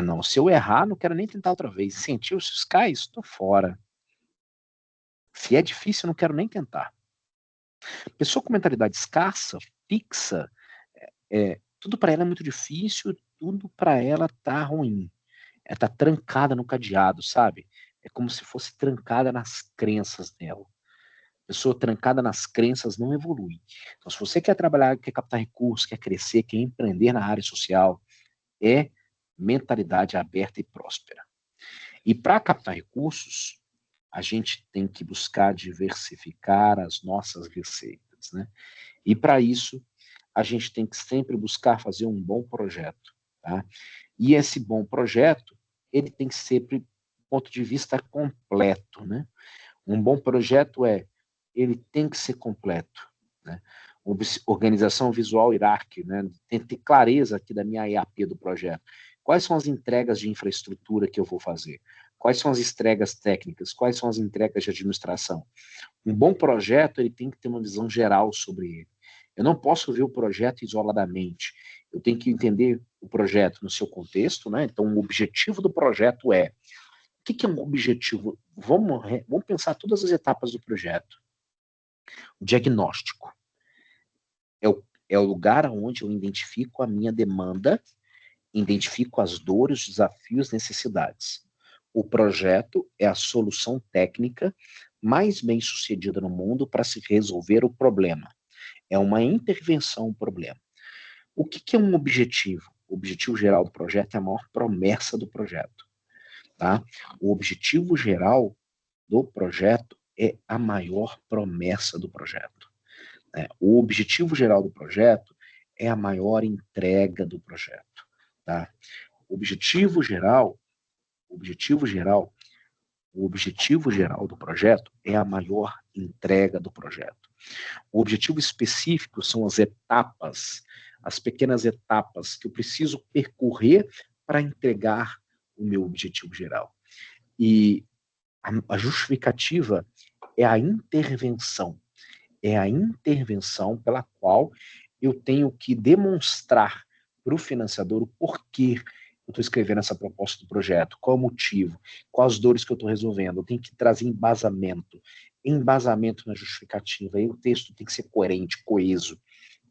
Não, se eu errar, não quero nem tentar outra vez. Sentiu os cais, estou fora. Se é difícil, eu não quero nem tentar. Pessoa com mentalidade escassa, fixa, tudo para ela é muito difícil, tudo para ela tá ruim. Ela tá trancada no cadeado, sabe? É como se fosse trancada nas crenças dela. Pessoa trancada nas crenças não evolui. Então, se você quer trabalhar, quer captar recursos, quer crescer, quer empreender na área social, é mentalidade aberta e próspera. E para captar recursos, a gente tem que buscar diversificar as nossas receitas, né? E para isso, a gente tem que sempre buscar fazer um bom projeto, tá? E esse bom projeto, ele tem que ser do ponto de vista completo, né? Um bom projeto ele tem que ser completo, né? Organização visual hierárquica, né? Tem que ter clareza aqui da minha EAP do projeto. Quais são as entregas de infraestrutura que eu vou fazer? Quais são as entregas técnicas? Quais são as entregas de administração? Um bom projeto, ele tem que ter uma visão geral sobre ele. Eu não posso ver o projeto isoladamente. Eu tenho que entender o projeto no seu contexto, né? Então, o objetivo do projeto o que é um objetivo? Vamos pensar todas as etapas do projeto. O diagnóstico é o lugar onde eu identifico a minha demanda, identifico as dores, os desafios, necessidades. O projeto é a solução técnica mais bem sucedida no mundo para se resolver o problema. É uma intervenção ao problema. O que é um objetivo? O objetivo geral do projeto é a maior promessa do projeto. Tá? O objetivo geral do projeto é a maior promessa do projeto. O objetivo geral do projeto é a maior entrega do projeto. Tá? O objetivo geral do projeto é a maior entrega do projeto. O objetivo específico são as etapas, as pequenas etapas que eu preciso percorrer para entregar o meu objetivo geral. E a justificativa é a intervenção. É a intervenção pela qual eu tenho que demonstrar para o financiador o porquê eu estou escrevendo essa proposta do projeto, qual é o motivo, quais as dores que eu estou resolvendo. Eu tenho que trazer embasamento na justificativa. Aí o texto tem que ser coerente, coeso.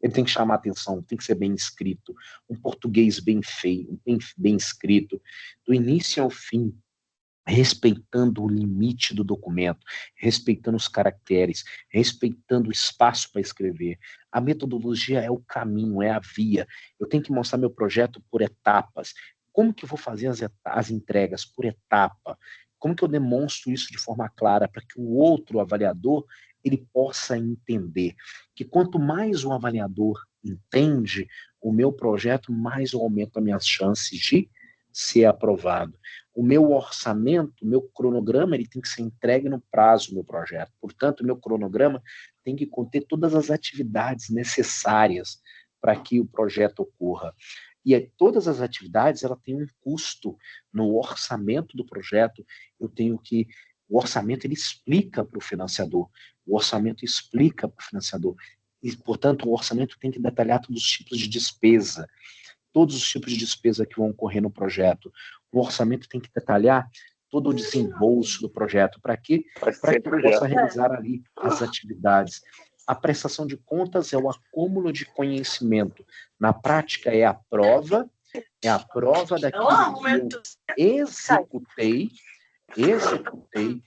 Ele tem que chamar atenção, tem que ser bem escrito, um português bem feio, bem escrito, do início ao fim, respeitando o limite do documento, respeitando os caracteres, respeitando o espaço para escrever. A metodologia é o caminho, é a via. Eu tenho que mostrar meu projeto por etapas. Como que eu vou fazer as entregas por etapa? Como que eu demonstro isso de forma clara para que o outro avaliador ele possa entender que quanto mais o avaliador entende o meu projeto, mais eu aumento as minhas chances de ser aprovado. O meu orçamento, o meu cronograma, ele tem que ser entregue no prazo do meu projeto. Portanto, o meu cronograma tem que conter todas as atividades necessárias para que o projeto ocorra. E todas as atividades, ela tem um custo no orçamento do projeto. O orçamento, ele explica para o financiador. O orçamento explica para o financiador. E, portanto, o orçamento tem que detalhar todos os tipos de despesa, todos os tipos de despesa que vão ocorrer no projeto. O orçamento tem que detalhar todo o desembolso do projeto. Para quê? Para que eu possa realizar ali as atividades. A prestação de contas é o acúmulo de conhecimento. Na prática, é a prova daquilo que eu executei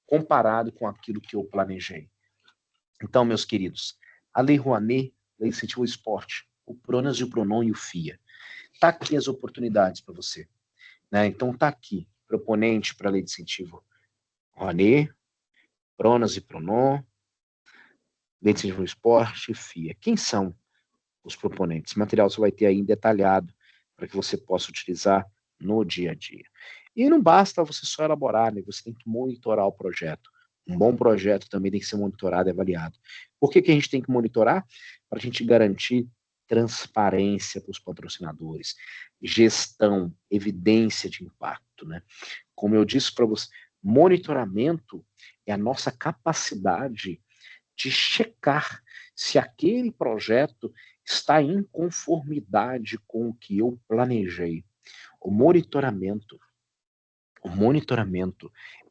comparado com aquilo que eu planejei. Então, meus queridos, a Lei Rouanet, Lei de Incentivo ao Esporte, o PRONAS e o PRONON e o FIA. Está aqui as oportunidades para você. Né? Então, está aqui, proponente para a Lei de Incentivo Rouanet, Pronas e Pronon, Lei de Incentivo ao Esporte, FIA. Quem são os proponentes? O material você vai ter aí detalhado para que você possa utilizar no dia a dia. E não basta você só elaborar, né? Você tem que monitorar o projeto. Um bom projeto também tem que ser monitorado e avaliado. Por que a gente tem que monitorar? Para a gente garantir transparência para os patrocinadores, gestão, evidência de impacto, né? Como eu disse para você, monitoramento é a nossa capacidade de checar se aquele projeto está em conformidade com o que eu planejei. O monitoramento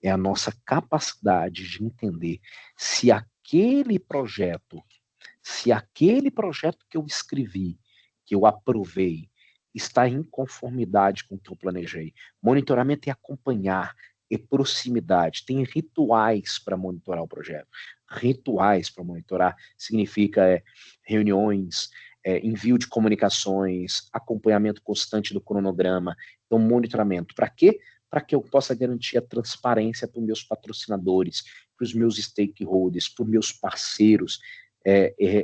é a nossa capacidade de entender se aquele projeto que eu escrevi, que eu aprovei, está em conformidade com o que eu planejei. Monitoramento é acompanhar, é proximidade, tem rituais para monitorar o projeto. Rituais para monitorar significa reuniões, envio de comunicações, acompanhamento constante do cronograma. Então, monitoramento. Para quê? Para que eu possa garantir a transparência para os meus patrocinadores, para os meus stakeholders, para os meus parceiros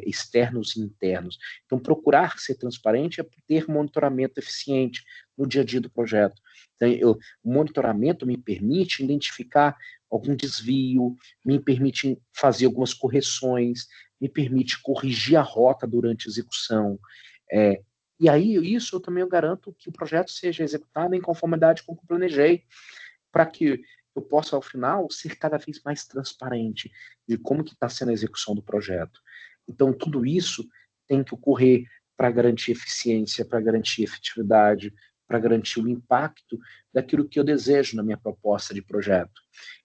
externos e internos. Então, procurar ser transparente é ter monitoramento eficiente no dia a dia do projeto. Então, o monitoramento me permite identificar algum desvio, me permite fazer algumas correções, me permite corrigir a rota durante a execução. E aí, isso eu também garanto que o projeto seja executado em conformidade com o que eu planejei, para que eu possa, ao final, ser cada vez mais transparente de como que está sendo a execução do projeto. Então, tudo isso tem que ocorrer para garantir eficiência, para garantir efetividade, para garantir o impacto daquilo que eu desejo na minha proposta de projeto.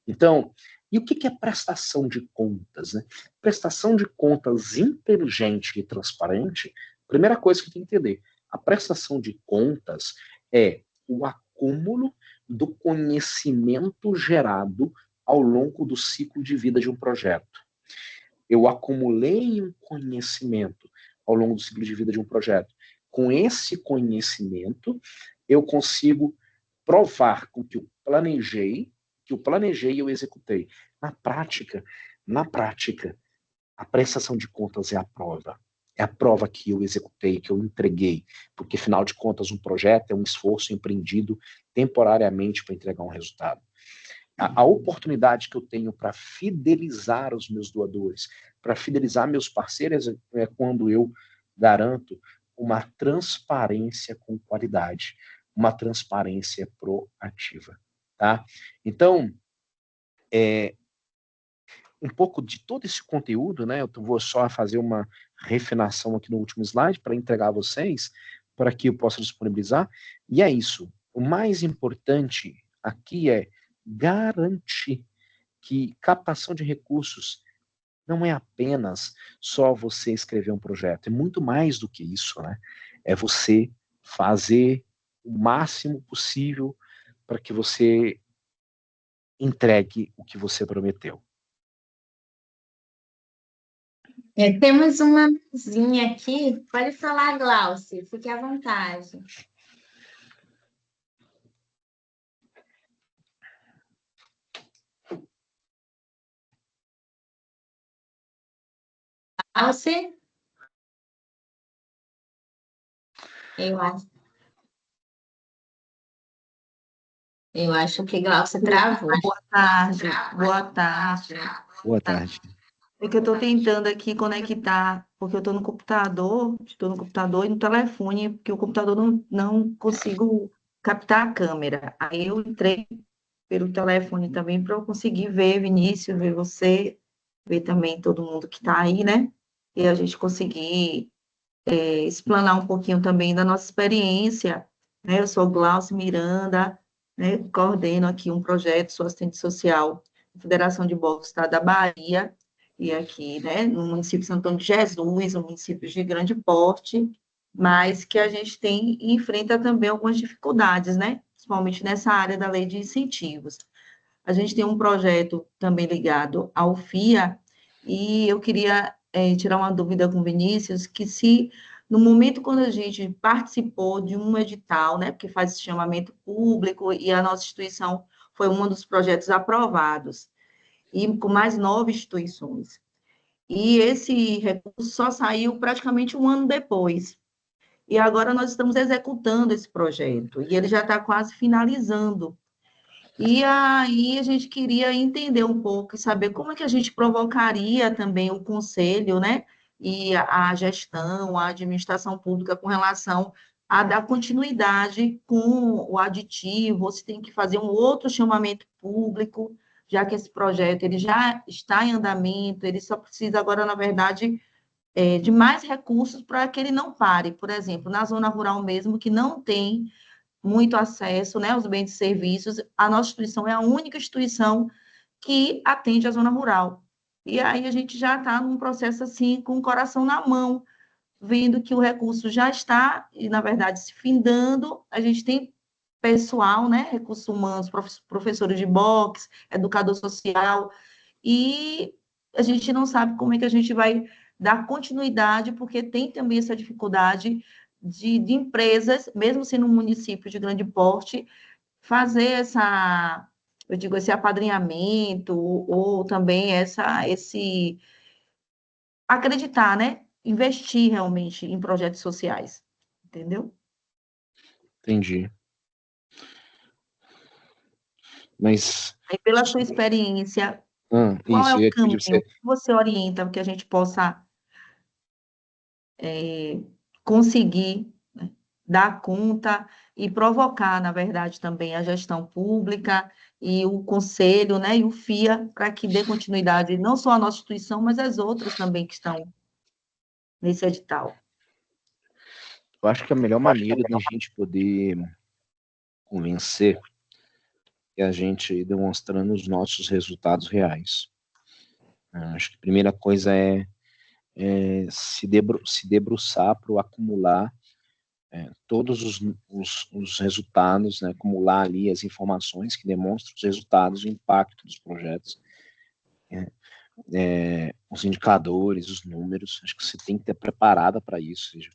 Então, e o que é prestação de contas, né? Prestação de contas inteligente e transparente, primeira coisa que tem que entender, a prestação de contas é o acúmulo do conhecimento gerado ao longo do ciclo de vida de um projeto. Eu acumulei um conhecimento ao longo do ciclo de vida de um projeto. Com esse conhecimento, eu consigo provar com que eu planejei e eu executei. Na prática, a prestação de contas é a prova. É a prova que eu executei, que eu entreguei. Porque, afinal de contas, um projeto é um esforço empreendido temporariamente para entregar um resultado. A oportunidade que eu tenho para fidelizar os meus doadores, para fidelizar meus parceiros, é quando eu garanto uma transparência com qualidade, uma transparência proativa. Tá? Então, um pouco de todo esse conteúdo, né? Eu vou só fazer uma refinação aqui no último slide para entregar a vocês, para que eu possa disponibilizar. E é isso. O mais importante aqui é garantir que captação de recursos não é apenas só você escrever um projeto, é muito mais do que isso, né? É você fazer o máximo possível para que você entregue o que você prometeu. Temos uma mãozinha aqui. Pode falar, Glaucia, fique à vontade. Glaucia? Eu acho que Glaucia travou. Boa tarde. Boa tarde. Boa tarde. É que eu estou tentando aqui conectar, porque eu estou no computador e no telefone, porque o computador não consigo captar a câmera. Aí eu entrei pelo telefone também para eu conseguir ver Vinícius, ver você, ver também todo mundo que está aí, né? E a gente conseguir explanar um pouquinho também da nossa experiência, né? Eu sou Glaucia Miranda, né? Coordeno aqui um projeto, sou assistente social da Federação de Boxe do Estado da Bahia, e aqui, né, no município de Santo Antônio de Jesus, um município de grande porte, mas que a gente tem e enfrenta também algumas dificuldades, né, principalmente nessa área da lei de incentivos. A gente tem um projeto também ligado ao FIA, e eu queria tirar uma dúvida com o Vinícius, que se no momento quando a gente participou de um edital, né, porque faz esse chamamento público, e a nossa instituição foi um dos projetos aprovados, e com mais 9 instituições. E esse recurso só saiu praticamente um ano depois. E agora nós estamos executando esse projeto, e ele já está quase finalizando. E aí a gente queria entender um pouco e saber como é que a gente provocaria também o conselho, né? E a gestão, a administração pública com relação a dar continuidade com o aditivo, ou se tem que fazer um outro chamamento público, já que esse projeto ele já está em andamento, ele só precisa agora, na verdade, de mais recursos para que ele não pare. Por exemplo, na zona rural mesmo, que não tem muito acesso, né, aos bens e serviços, a nossa instituição é a única instituição que atende a zona rural. E aí a gente já está num processo assim, com o coração na mão, vendo que o recurso já está, e na verdade, se findando. A gente tem pessoal, né, recursos humanos, professores de boxe, educador social, e a gente não sabe como é que a gente vai dar continuidade, porque tem também essa dificuldade de empresas, mesmo sendo um município de grande porte, fazer essa, eu digo, esse apadrinhamento, ou também esse acreditar, né? Investir realmente em projetos sociais, entendeu? Entendi. Mas, Aí, pela sua experiência, qual é isso, eu o ia pedir caminho pra você. que você orienta que a gente possa conseguir, né, dar conta e provocar, na verdade, também a gestão pública e o conselho, né, e o FIA, para que dê continuidade não só à nossa instituição, mas às outras também que estão nesse edital. Eu acho que a melhor maneira da gente poder convencer é a gente ir demonstrando os nossos resultados reais. Acho que a primeira coisa é se debruçar para acumular todos os resultados, né, acumular ali as informações que demonstram os resultados, o impacto dos projetos, os indicadores, os números. Acho que você tem que estar preparada para isso, ou seja,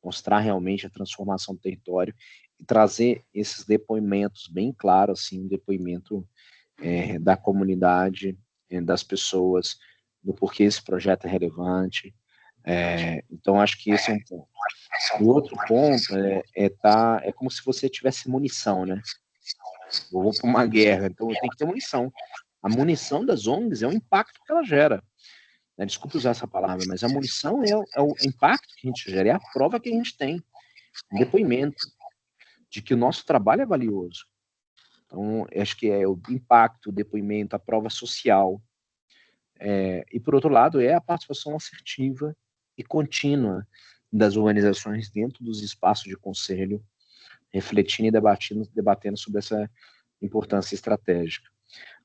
mostrar realmente a transformação do território e trazer esses depoimentos bem claros, assim, um depoimento da comunidade, das pessoas, do porquê esse projeto é relevante. Então, acho que esse é um ponto. O outro ponto é como se você tivesse munição, né? Eu vou para uma guerra, então eu tenho que ter munição. A munição das ONGs é o impacto que ela gera. Né? Desculpe usar essa palavra, mas a munição é o impacto que a gente gera, é a prova que a gente tem, um depoimento de que o nosso trabalho é valioso. Então, acho que é o impacto, o depoimento, a prova social. E, por outro lado, é a participação assertiva e contínua das organizações dentro dos espaços de conselho, refletindo e debatendo sobre essa importância estratégica.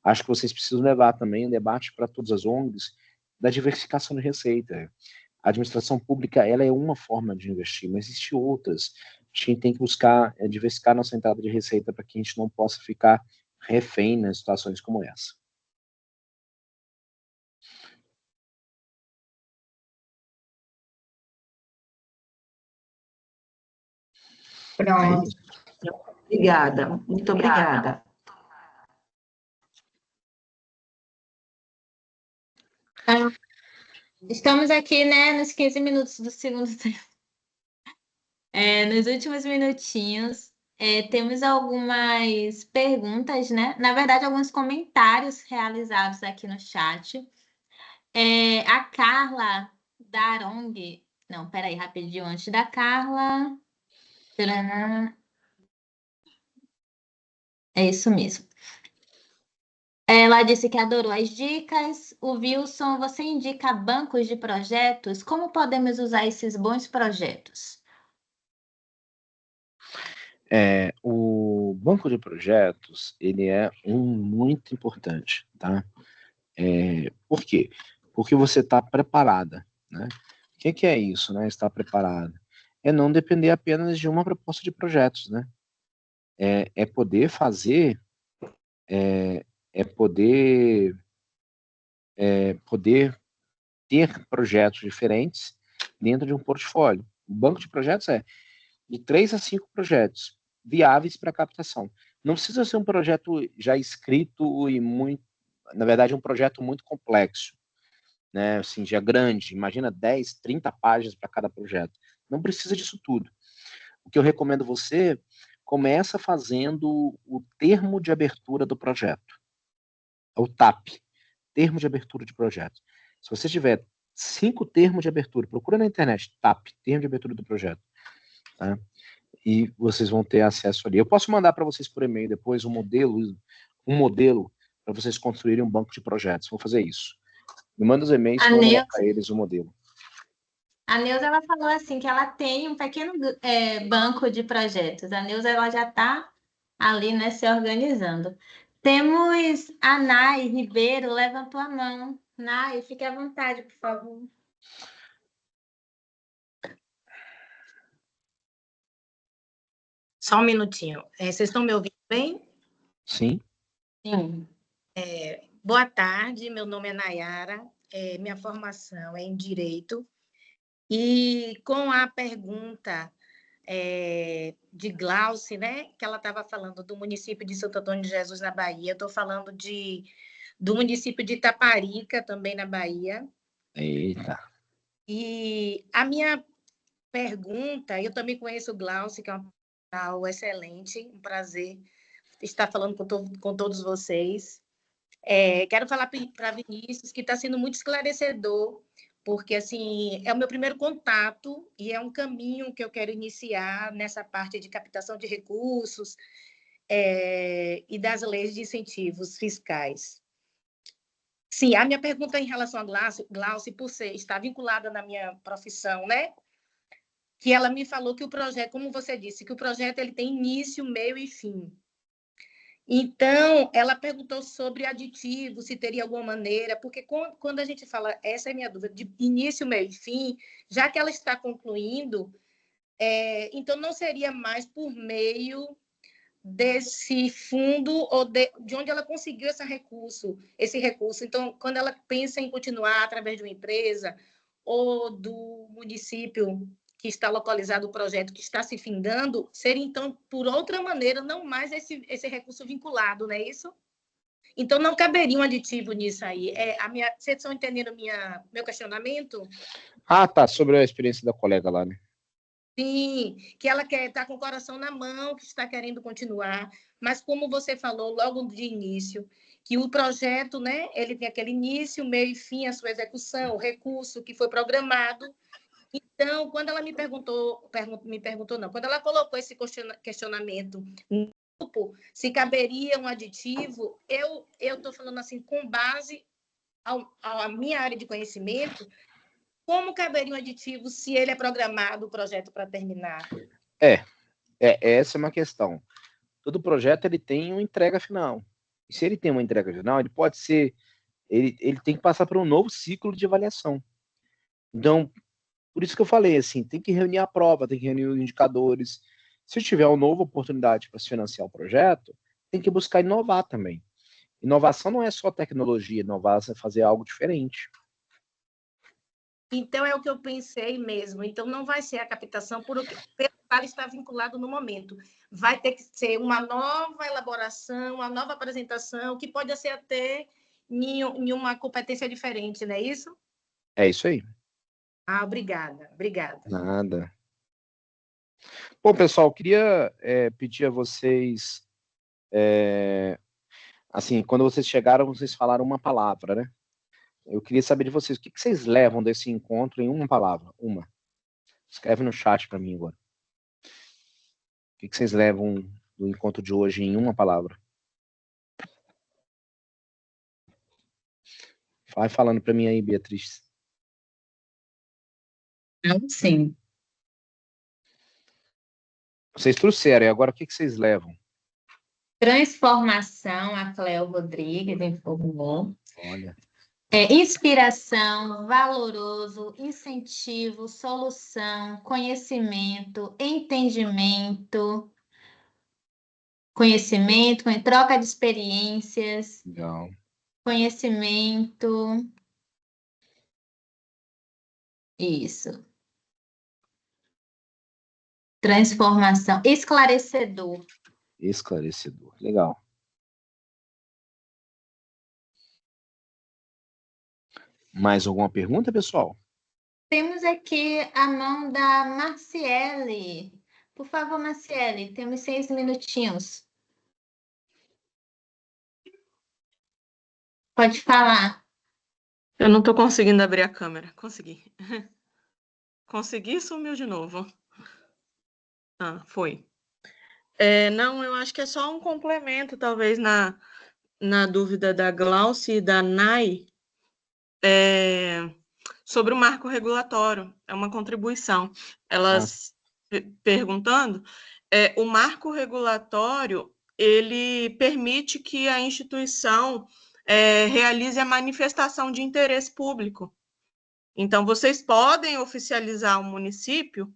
Acho que vocês precisam levar também um debate para todas as ONGs da diversificação de receita. A administração pública, ela é uma forma de investir, mas existem outras. A gente tem que buscar diversificar nossa entrada de receita para que a gente não possa ficar refém nas situações como essa. Pronto. Obrigada, muito obrigada. Estamos aqui, né, nos 15 minutos do segundo tempo. Nos últimos minutinhos, temos algumas perguntas, né? Na verdade, alguns comentários realizados aqui no chat. A Carla Darong. Não, peraí, rapidinho, antes da Carla. Taranã. É isso mesmo. Ela disse que adorou as dicas. O Wilson, você indica bancos de projetos? Como podemos usar esses bons projetos? O banco de projetos, ele é muito importante, tá? Por quê? Porque você está preparada, né? O que é isso, né? Estar preparada? É não depender apenas de uma proposta de projetos, né? É poder fazer, poder ter projetos diferentes dentro de um portfólio. O banco de projetos é de 3 a 5 projetos viáveis para captação. Não precisa ser um projeto já escrito e muito na verdade, um projeto muito complexo, né? Assim, já grande, imagina 10, 30 páginas para cada projeto. Não precisa disso tudo. O que eu recomendo você, começa fazendo o termo de abertura do projeto, o TAP, termo de abertura de projeto. Se você tiver 5 termos de abertura, procura na internet, TAP, termo de abertura do projeto, tá? E vocês vão ter acesso ali. Eu posso mandar para vocês por e-mail depois um modelo para vocês construírem um banco de projetos. Vou fazer isso. Me manda os e-mails que eu vou mandar para eles o modelo. A Neuza, ela falou assim que ela tem um pequeno banco de projetos. A Neuza, ela já está ali, né, se organizando. Temos a Nai Ribeiro, levantou a mão. Nai, fique à vontade, por favor. Só um minutinho. Vocês estão me ouvindo bem? Sim. Sim. Boa tarde, meu nome é Nayara, minha formação é em Direito, e com a pergunta de Glauce, né, que ela estava falando do município de Santo Antônio de Jesus, na Bahia, eu estou falando do município de Itaparica, também na Bahia. Eita. E a minha pergunta, eu também conheço o Glauce, que é um profissional excelente, um prazer estar falando com todos vocês. Quero falar para Vinícius que está sendo muito esclarecedor, porque assim é o meu primeiro contato e é um caminho que eu quero iniciar nessa parte de captação de recursos e das leis de incentivos fiscais. Sim, a minha pergunta em relação a Glauce, por estar vinculada na minha profissão, né? Que ela me falou que o projeto, como você disse, que o projeto ele tem início, meio e fim. Então, ela perguntou sobre aditivo, se teria alguma maneira, porque quando a gente fala, essa é a minha dúvida, de início, meio e fim, já que ela está concluindo, então não seria mais por meio desse fundo ou de onde ela conseguiu esse recurso. Então, quando ela pensa em continuar através de uma empresa ou do município que está localizado o projeto que está se findando, seria, então, por outra maneira, não mais esse recurso vinculado, não é isso? Então, não caberia um aditivo nisso aí. Vocês estão entendendo meu questionamento? Ah, tá, sobre a experiência da colega lá, né? Sim, que ela está com o coração na mão, que está querendo continuar, mas como você falou logo de início, que o projeto, né, ele tem aquele início, meio e fim, a sua execução, o recurso que foi programado. Então, quando ela quando ela colocou esse questionamento no grupo, se caberia um aditivo, eu estou falando assim, com base à minha área de conhecimento, como caberia um aditivo se ele é programado, o projeto para terminar? Essa é uma questão. Todo projeto ele tem uma entrega final. E se ele tem uma entrega final, ele pode ser, ele tem que passar por um novo ciclo de avaliação. Então, por isso que eu falei, assim, tem que reunir a prova, tem que reunir os indicadores. Se tiver uma nova oportunidade para se financiar o projeto, tem que buscar inovar também. Inovação não é só tecnologia, inovar é fazer algo diferente. Então, é o que eu pensei mesmo. Então, não vai ser a captação pelo qual está vinculado no momento. Vai ter que ser uma nova elaboração, uma nova apresentação, que pode ser até em uma competência diferente, não é isso? É isso aí. Obrigada. Nada. Bom, pessoal, queria pedir a vocês, assim, quando vocês chegaram, vocês falaram uma palavra, né? Eu queria saber de vocês, o que vocês levam desse encontro em uma palavra? Uma. Escreve no chat para mim agora. O que vocês levam do encontro de hoje em uma palavra? Vai falando para mim aí, Beatriz. Sim. Vocês trouxeram, e agora o que vocês levam? Transformação, a Cleo Rodrigues informou. Olha. Inspiração, valoroso, incentivo, solução, conhecimento, entendimento, troca de experiências, Legal. conhecimento. Isso. Transformação, esclarecedor. Esclarecedor. Legal. Mais alguma pergunta, pessoal? Temos aqui a mão da Marciele. Por favor, Marciele, temos 6 minutinhos. Pode falar. Eu não estou conseguindo abrir a câmera. Consegui. Consegui e sumiu de novo. Ah, foi. Não, eu acho que é só um complemento, talvez, na dúvida da Glauci e da Nai, sobre o marco regulatório. É uma contribuição. Elas perguntando, o marco regulatório, ele permite que a instituição realize a manifestação de interesse público. Então, vocês podem oficializar o município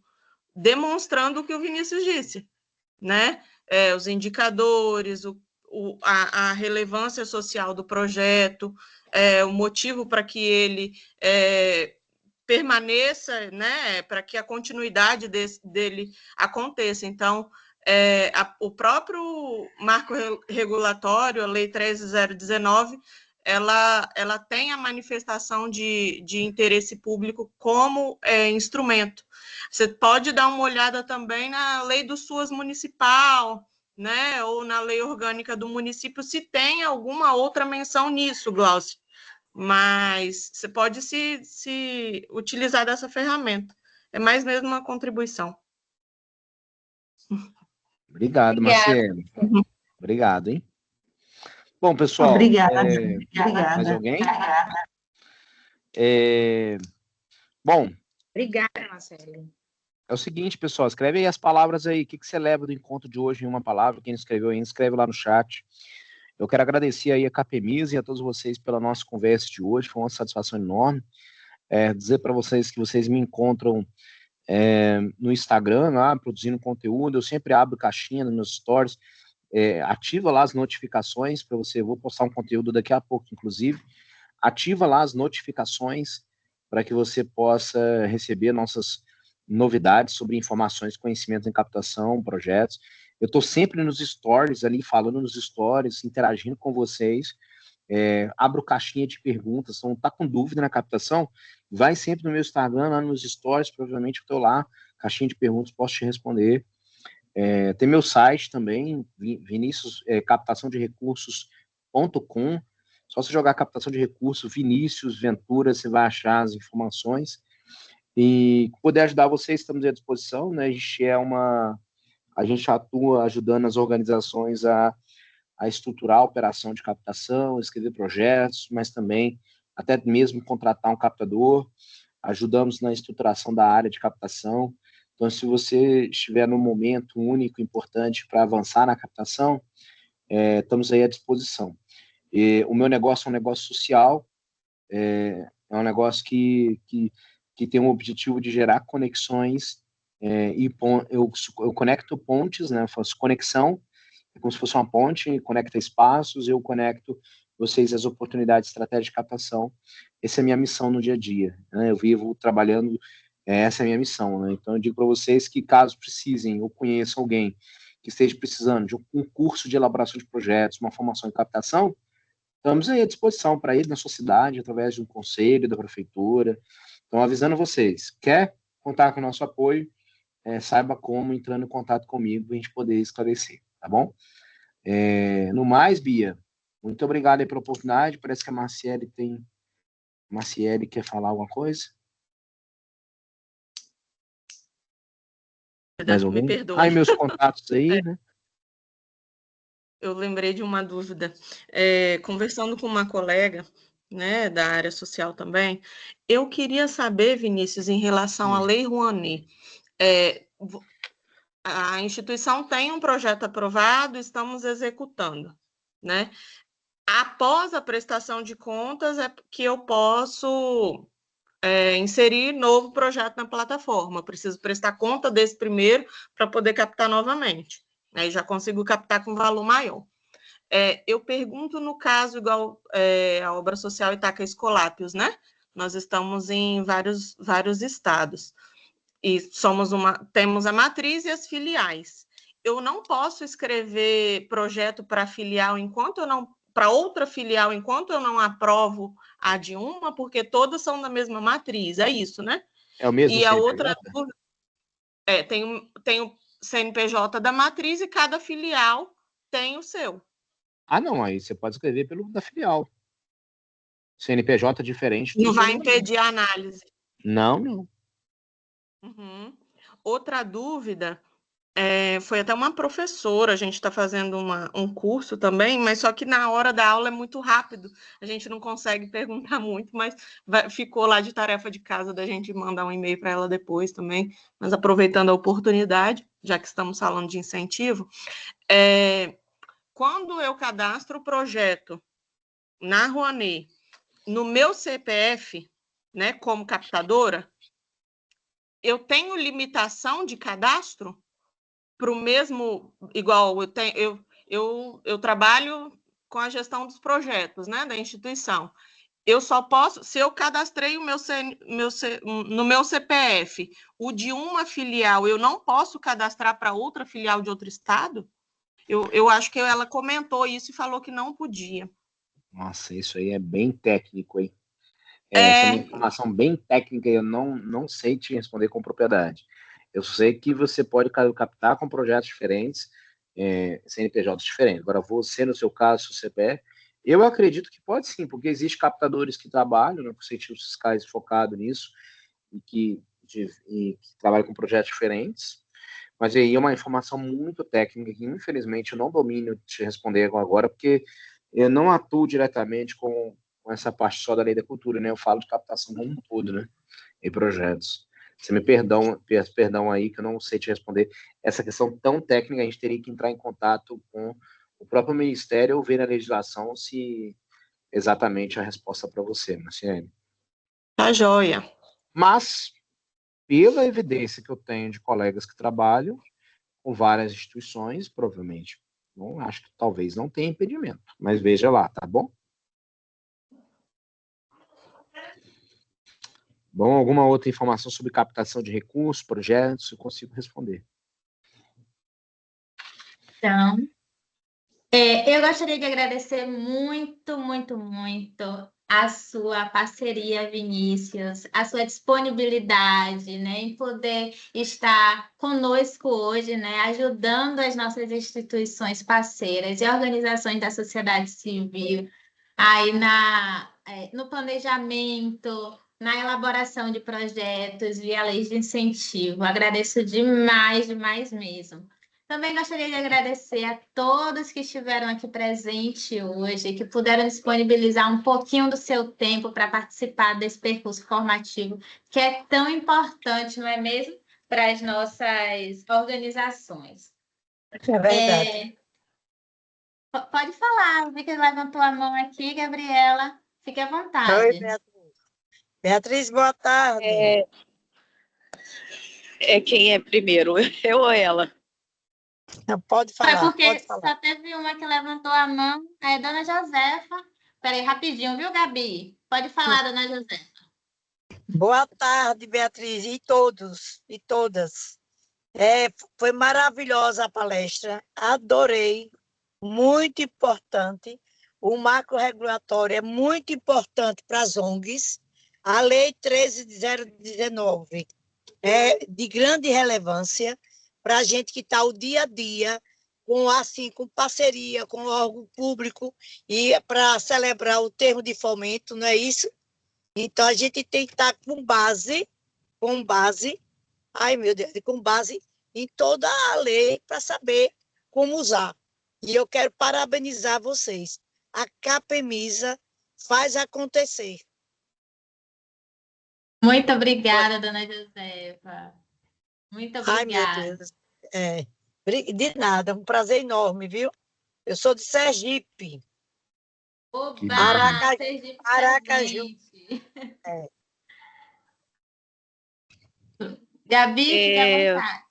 demonstrando o que o Vinícius disse, né? Os indicadores, a relevância social do projeto, o motivo para que ele permaneça, né? Para que a continuidade dele aconteça. Então, o próprio marco regulatório, a Lei 13.019, ela tem a manifestação de interesse público como instrumento. Você pode dar uma olhada também na Lei do SUAS municipal, né, ou na Lei Orgânica do município, se tem alguma outra menção nisso, Glaucio. Mas você pode se utilizar dessa ferramenta. É mais mesmo uma contribuição. Obrigado, Marciele. Obrigado, hein? Bom, pessoal... Obrigada. Mais alguém? Bom... Obrigada, Marcele. É o seguinte, pessoal, escreve aí as palavras aí. O que você leva do encontro de hoje em uma palavra? Quem escreveu aí, escreve lá no chat. Eu quero agradecer aí a Capemis e a todos vocês pela nossa conversa de hoje. Foi uma satisfação enorme. Dizer para vocês que vocês me encontram no Instagram, lá, produzindo conteúdo. Eu sempre abro caixinha nos meus stories. Ativa lá as notificações para você. Eu vou postar um conteúdo daqui a pouco, inclusive. Ativa lá as notificações para que você possa receber nossas novidades sobre informações, conhecimentos em captação, projetos. Eu estou sempre nos stories ali, falando nos stories, interagindo com vocês. Abro caixinha de perguntas. Então, tá com dúvida na captação? Vai sempre no meu Instagram, lá nos stories, provavelmente eu estou lá, caixinha de perguntas, posso te responder. Tem meu site também, captação de recursos.com. Só você jogar captação de recursos, Vinícius Ventura, você vai achar as informações. E poder ajudar vocês, estamos à disposição, né? A gente atua ajudando as organizações a estruturar a operação de captação, escrever projetos, mas também até mesmo contratar um captador. Ajudamos na estruturação da área de captação. Então, se você estiver num momento único, importante para avançar na captação, estamos aí à disposição. O meu negócio é um negócio social, é um negócio que tem o objetivo de gerar conexões, eu conecto pontes, né? Eu faço conexão, é como se fosse uma ponte, conecta espaços, eu conecto vocês às oportunidades estratégicas de captação. Essa é a minha missão no dia a dia, né? Eu vivo trabalhando, essa é a minha missão, né? Então eu digo para vocês que caso precisem ou conheçam alguém que esteja precisando de um curso de elaboração de projetos, uma formação em captação, estamos aí à disposição para ir na sua cidade, através de um conselho da prefeitura. Então, avisando vocês, quer contar com o nosso apoio, saiba como, entrando em contato comigo, para a gente poder esclarecer, tá bom? No mais, Bia, muito obrigado aí pela oportunidade. Parece que a Marciele quer falar alguma coisa? Mais alguém? Me perdoe. E meus contatos aí, né? Eu lembrei de uma dúvida. Conversando com uma colega, né, da área social também, eu queria saber, Vinícius, em relação à Lei Rouanet. A instituição tem um projeto aprovado, estamos executando, né? Após a prestação de contas, é que eu posso inserir novo projeto na plataforma. Eu preciso prestar conta desse primeiro para poder captar novamente. Aí já consigo captar com valor maior. Eu pergunto no caso, igual a obra social Itaca Escolápios, né? Nós estamos em vários estados. E temos a matriz e as filiais. Eu não posso escrever projeto para filial enquanto eu não para outra filial enquanto eu não aprovo a de uma, porque todas são da mesma matriz, é isso, né? É o mesmo E a CNPJ? outra tem o CNPJ da matriz e cada filial tem o seu. Ah, não, aí você pode escrever pelo da filial. CNPJ diferente. Não tudo vai mesmo. impedir a análise. Não. Outra dúvida, foi até uma professora, a gente está fazendo um curso também, mas só que na hora da aula é muito rápido, a gente não consegue perguntar muito, mas ficou lá de tarefa de casa da gente mandar um e-mail para ela depois também, mas aproveitando a oportunidade, já que estamos falando de incentivo, quando eu cadastro o projeto na Rouanet, no meu CPF, né, como captadora, eu tenho limitação de cadastro para o mesmo, igual eu trabalho com a gestão dos projetos, né, da instituição. Eu só posso, se eu cadastrei no meu CPF, o de uma filial, eu não posso cadastrar para outra filial de outro estado? Eu acho que ela comentou isso e falou que não podia. Nossa, isso aí é bem técnico, hein? Essa é uma informação bem técnica e eu não sei te responder com propriedade. Eu sei que você pode captar com projetos diferentes, CNPJs diferentes. Agora, você, no seu caso, seu CPF, eu acredito que pode sim, porque existem captadores que trabalham, né, com incentivos fiscais focados nisso e que trabalham com projetos diferentes. Mas aí é uma informação muito técnica que, infelizmente, eu não domino te responder agora, porque eu não atuo diretamente com essa parte só da lei da cultura, né? Eu falo de captação como um todo, né? Em projetos. Você me peço perdão aí que eu não sei te responder. Essa questão tão técnica, a gente teria que entrar em contato com o próprio Ministério ou ver na legislação se exatamente a resposta para você, Marciane. Tá joia. Mas, pela evidência que eu tenho de colegas que trabalham com várias instituições, provavelmente, bom, acho que talvez não tenha impedimento, mas veja lá, tá bom? Bom, alguma outra informação sobre captação de recursos, projetos, eu consigo responder. Então, eu gostaria de agradecer muito, muito, muito a sua parceria, Vinícius, a sua disponibilidade, né, em poder estar conosco hoje, né, ajudando as nossas instituições parceiras e organizações da sociedade civil aí no planejamento, na elaboração de projetos via leis de incentivo. Agradeço demais, demais mesmo. Também gostaria de agradecer a todos que estiveram aqui presentes hoje, que puderam disponibilizar um pouquinho do seu tempo para participar desse percurso formativo, que é tão importante, não é mesmo, para as nossas organizações. É verdade. Pode falar, vi que levantou a mão aqui, Gabriela. Fique à vontade. Oi, Beatriz. Beatriz, boa tarde. Quem é primeiro, eu ou ela? Pode falar, Foi porque pode falar. só teve uma que levantou a mão, é a dona Josefa. Peraí, rapidinho, viu, Gabi? Pode falar, dona Josefa. Boa tarde, Beatriz, e todos e todas. Foi maravilhosa a palestra, adorei, muito importante. O marco regulatório é muito importante para as ONGs. A Lei 13.019 é de grande relevância para a gente que está o dia a dia com parceria com o órgão público e para celebrar o termo de fomento, não é isso? Então, a gente tem que estar com base, ai meu Deus, com base em toda a lei para saber como usar. E eu quero parabenizar vocês. A Capemisa faz acontecer. Muito obrigada, dona Josefa. Muito Ai, meu obrigada. Deus. De nada, um prazer enorme, viu? Eu sou de Sergipe. Oba, Aracaju. Gabi, fique à vontade.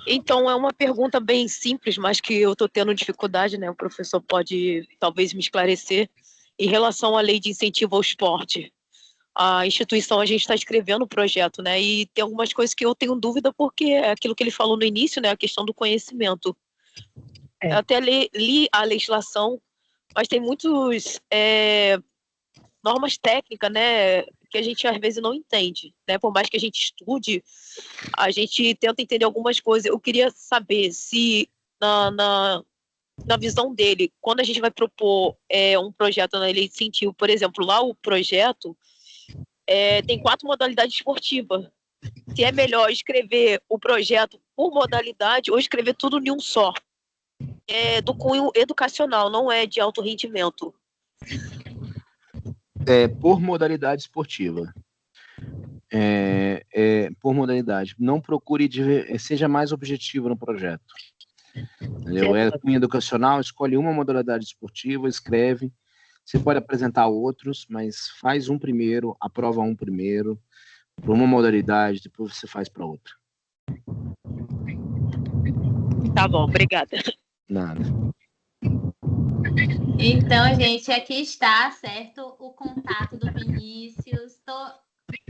Então, é uma pergunta bem simples, mas que eu estou tendo dificuldade, né? O professor pode talvez me esclarecer. Em relação à lei de incentivo ao esporte, a instituição, a gente está escrevendo o projeto, né? E tem algumas coisas que eu tenho dúvida, porque é aquilo que ele falou no início, né? A questão do conhecimento. Eu até li a legislação, mas tem muitos normas técnicas, né, que a gente às vezes não entende, né? Por mais que a gente estude, a gente tenta entender algumas coisas. Eu queria saber se na visão dele, quando a gente vai propor um projeto na lei de incentivo, por exemplo, lá o projeto tem 4 modalidades esportivas. Se é melhor escrever o projeto por modalidade ou escrever tudo em um só. É do cunho educacional, não é de alto rendimento. Por modalidade esportiva. Por modalidade. Não procure, seja mais objetivo no projeto. Entendeu? Cunho educacional, escolhe uma modalidade esportiva, escreve. Você pode apresentar outros, mas faz um primeiro, aprova um primeiro, para uma modalidade, depois você faz para outra. Tá bom, obrigada. Nada. Então, gente, aqui está, certo? O contato do Vinícius.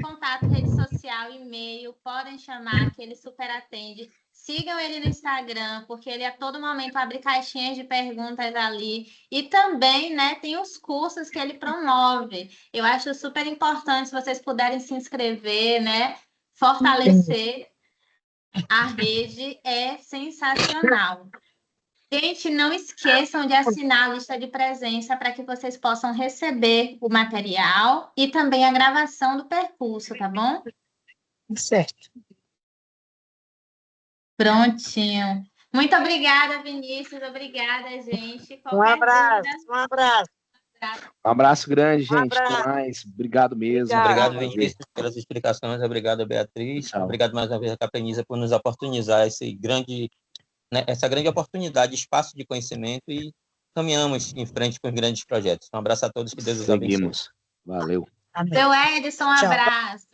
Contato, rede social, e-mail, podem chamar que ele super atende. Sigam ele no Instagram, porque ele a todo momento abre caixinhas de perguntas ali. E também, né, tem os cursos que ele promove. Eu acho super importante, se vocês puderem se inscrever, né? Fortalecer a rede é sensacional. Gente, não esqueçam de assinar a lista de presença para que vocês possam receber o material e também a gravação do percurso, tá bom? Certo. Prontinho. Muito obrigada, Vinícius. Obrigada, gente. Um abraço. Um abraço grande, Um gente. abraço. Até mais. Obrigado mesmo. Obrigado, Prazer. Vinícius, pelas explicações. Obrigado, Beatriz. Tchau. Obrigado mais uma vez a Capeniza por nos oportunizar essa grande oportunidade, espaço de conhecimento, e caminhamos em frente com os grandes projetos. Um abraço a todos, que Deus os abençoe. Seguimos. Valeu. Amém. Seu Edson, um Tchau. abraço.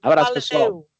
Abraço, pessoal. Valeu.